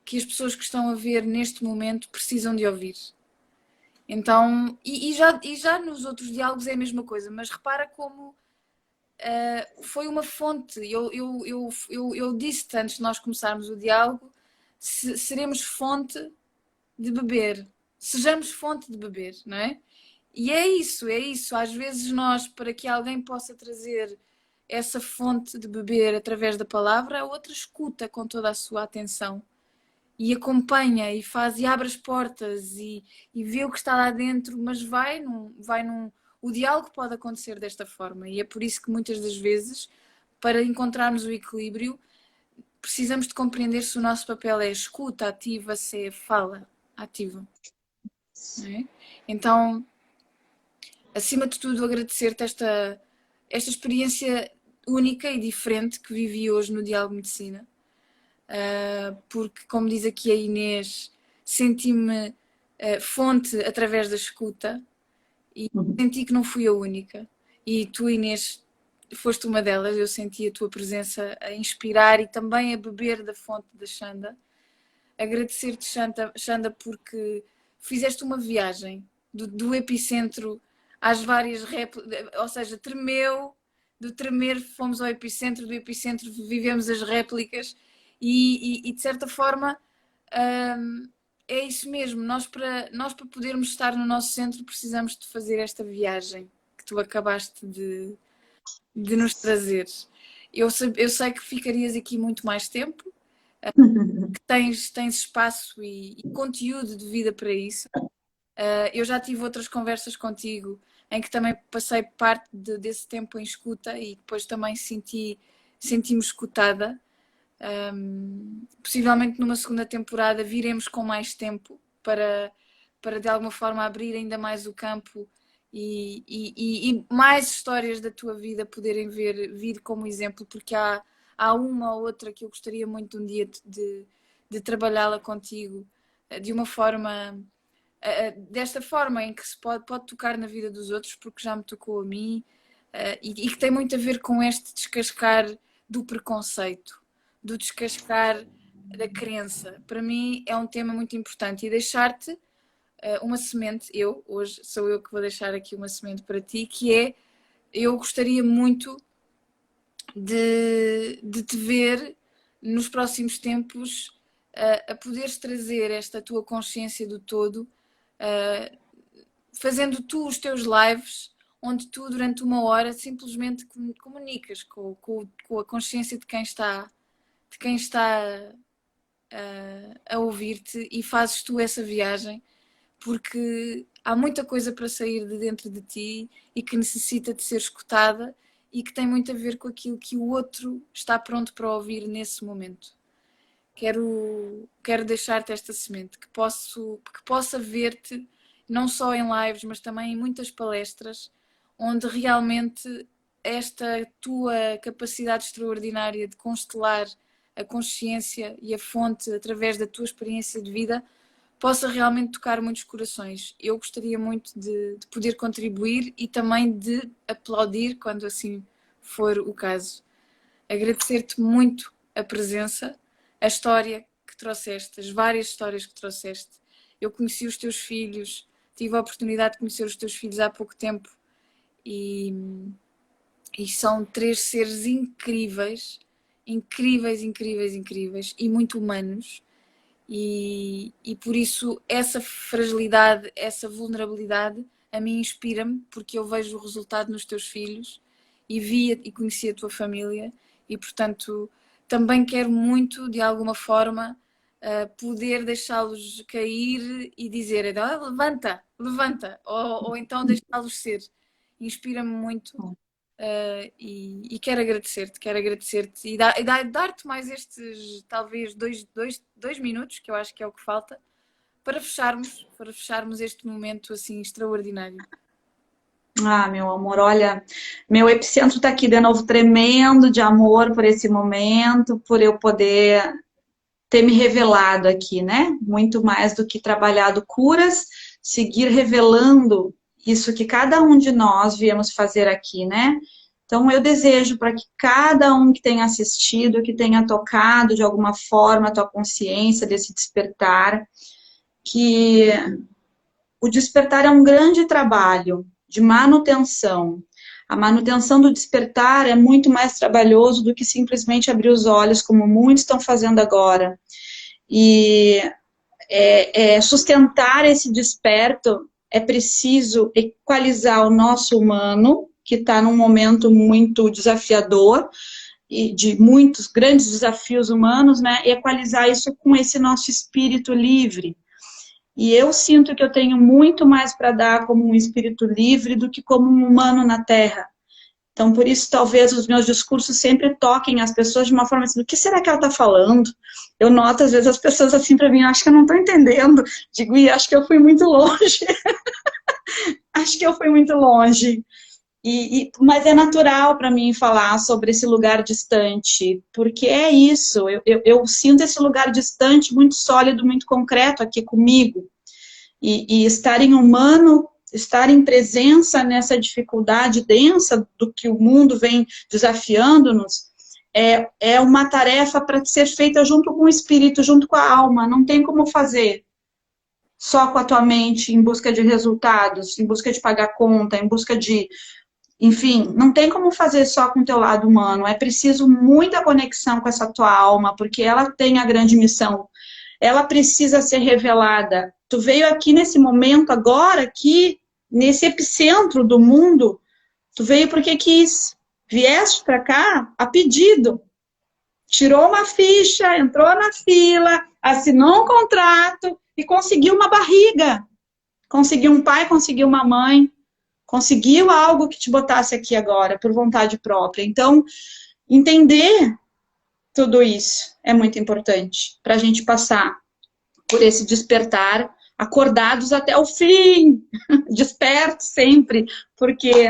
que as pessoas que estão a ver neste momento precisam de ouvir. Então, já nos outros diálogos é a mesma coisa, mas repara como foi uma fonte. Eu disse-te antes de nós começarmos o diálogo, seremos fonte de beber. Sejamos fonte de beber, não é? E é isso, é isso. Às vezes nós, para que alguém possa trazer essa fonte de beber através da palavra, a outra escuta com toda a sua atenção e acompanha e faz e abre as portas e vê o que está lá dentro, mas o diálogo pode acontecer desta forma e é por isso que muitas das vezes, para encontrarmos o equilíbrio, precisamos de compreender se o nosso papel é escuta ativa, se é fala ativa. Não é? Então, acima de tudo, agradecer-te esta experiência única e diferente que vivi hoje no Diálogo Medicina. Porque, como diz aqui a Inês, senti-me fonte através da escuta e senti que não fui a única. E tu, Inês, foste uma delas, eu senti a tua presença a inspirar e também a beber da fonte da Xanda. Agradecer-te, Xanda, porque fizeste uma viagem do epicentro às várias réplicas, ou seja, tremeu, do tremer fomos ao epicentro, do epicentro vivemos as réplicas e de certa forma é isso mesmo, nós para podermos estar no nosso centro precisamos de fazer esta viagem que tu acabaste de nos trazer. Eu sei que ficarias aqui muito mais tempo, que tens espaço e conteúdo de vida para isso. Eu já tive outras conversas contigo em que também passei parte desse tempo em escuta e depois também senti-me escutada. Possivelmente numa segunda temporada viremos com mais tempo para de alguma forma abrir ainda mais o campo e mais histórias da tua vida poderem vir como exemplo, porque há uma ou outra que eu gostaria muito de um dia de trabalhá-la contigo de uma forma, desta forma em que se pode tocar na vida dos outros, porque já me tocou a mim, e que tem muito a ver com este descascar do preconceito, do descascar da crença. Para mim é um tema muito importante e deixar-te uma semente, hoje sou eu que vou deixar aqui uma semente para ti, que é, eu gostaria muito de te ver nos próximos tempos a poderes trazer esta tua consciência do todo, fazendo tu os teus lives, onde tu durante 1 hora simplesmente comunicas com a consciência de quem está a ouvir-te e fazes tu essa viagem, porque há muita coisa para sair de dentro de ti e que necessita de ser escutada e que tem muito a ver com aquilo que o outro está pronto para ouvir nesse momento. Quero deixar-te esta semente, que possa ver-te não só em lives, mas também em muitas palestras, onde realmente esta tua capacidade extraordinária de constelar a consciência e a fonte através da tua experiência de vida possa realmente tocar muitos corações. Eu gostaria muito de poder contribuir e também de aplaudir quando assim for o caso. Agradecer-te muito a presença, a história que trouxeste, as várias histórias que trouxeste. Eu conheci os teus filhos, tive a oportunidade de conhecer os teus filhos há pouco tempo e são 3 seres incríveis, incríveis, incríveis, incríveis e muito humanos. E por isso essa fragilidade, essa vulnerabilidade a mim inspira-me, porque eu vejo o resultado nos teus filhos e e conheci a tua família e portanto também quero muito de alguma forma poder deixá-los cair e dizer levanta, levanta, ou então deixá-los ser. Inspira-me muito. E quero agradecer-te e dar-te mais estes talvez 2 minutos, que eu acho que é o que falta, para fecharmos este momento assim extraordinário. Ah, meu amor, olha, meu epicentro está aqui de novo tremendo de amor por esse momento, por eu poder ter me revelado aqui, né? Muito mais do que trabalhado curas, seguir revelando isso que cada um de nós viemos fazer aqui, né? Então, eu desejo para que cada um que tenha assistido, que tenha tocado de alguma forma a tua consciência desse despertar, que o despertar é um grande trabalho de manutenção. A manutenção do despertar é muito mais trabalhoso do que simplesmente abrir os olhos, como muitos estão fazendo agora. E sustentar esse desperto é preciso equalizar o nosso humano, que está num momento muito desafiador, e de muitos grandes desafios humanos, né? E equalizar isso com esse nosso espírito livre. E eu sinto que eu tenho muito mais para dar como um espírito livre do que como um humano na Terra. Então, por isso, talvez os meus discursos sempre toquem as pessoas de uma forma assim, o que será que ela está falando? Eu noto, às vezes, as pessoas assim para mim, acho que eu não estou entendendo. Digo, acho que eu fui muito longe. Acho que eu fui muito longe. Mas é natural para mim falar sobre esse lugar distante, porque é isso, eu sinto esse lugar distante muito sólido, muito concreto aqui comigo. E estar em humano estar em presença nessa dificuldade densa do que o mundo vem desafiando-nos, é uma tarefa para ser feita junto com o espírito, junto com a alma. Não tem como fazer só com a tua mente, em busca de resultados, em busca de pagar conta, em busca de... Enfim, não tem como fazer só com o teu lado humano. É preciso muita conexão com essa tua alma, porque ela tem a grande missão. Ela precisa ser revelada. Tu veio aqui nesse momento agora, aqui, nesse epicentro do mundo, tu veio porque quis. Vieste para cá a pedido. Tirou uma ficha, entrou na fila, assinou um contrato e conseguiu uma barriga. Conseguiu um pai, conseguiu uma mãe, conseguiu algo que te botasse aqui agora, por vontade própria. Então, entender tudo isso é muito importante para a gente passar por esse despertar, acordados até o fim, despertos sempre, porque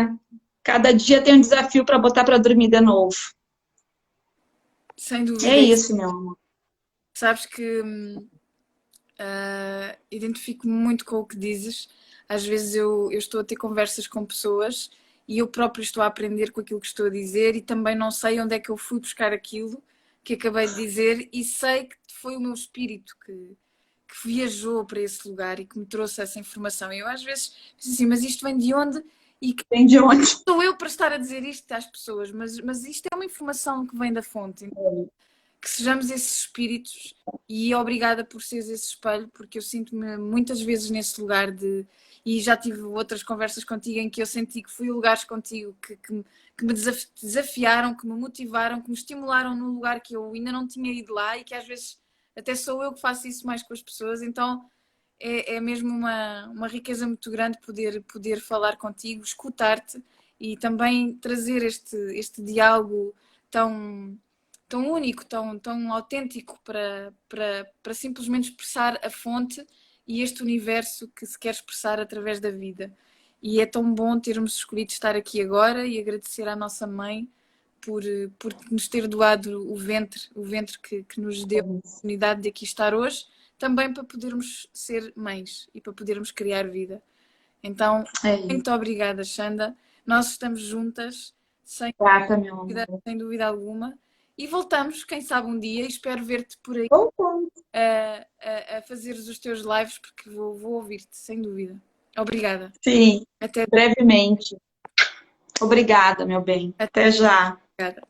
cada dia tem um desafio para botar para dormir de novo. Sem dúvida. É isso, meu amor. Sabes que identifico muito com o que dizes. Às vezes eu estou a ter conversas com pessoas e eu própria estou a aprender com aquilo que estou a dizer e também não sei onde é que eu fui buscar aquilo que acabei de dizer e sei que foi o meu espírito que viajou para esse lugar e que me trouxe essa informação. E eu às vezes penso assim, mas isto vem de onde? E que vem de onde? Sou eu para estar a dizer isto às pessoas, mas isto é uma informação que vem da fonte. Então, que sejamos esses espíritos e obrigada por seres esse espelho, porque eu sinto-me muitas vezes nesse lugar de... E já tive outras conversas contigo em que eu senti que fui a lugares contigo que me desafiaram, que me motivaram, que me estimularam num lugar que eu ainda não tinha ido lá e que às vezes até sou eu que faço isso mais com as pessoas. Então é mesmo uma riqueza muito grande poder falar contigo, escutar-te e também trazer este diálogo tão único, tão autêntico para simplesmente expressar a fonte e este universo que se quer expressar através da vida. E é tão bom termos escolhido estar aqui agora e agradecer à nossa mãe por nos ter doado o ventre que nos deu a oportunidade de aqui estar hoje, também para podermos ser mães e para podermos criar vida. Então, muito obrigada, Xanda. Nós estamos juntas, sem dúvida alguma. E voltamos, quem sabe um dia, e espero ver-te por aí a fazeres os teus lives, porque vou ouvir-te, sem dúvida. Obrigada. Sim, até brevemente. Obrigada, meu bem. Até já. Obrigada.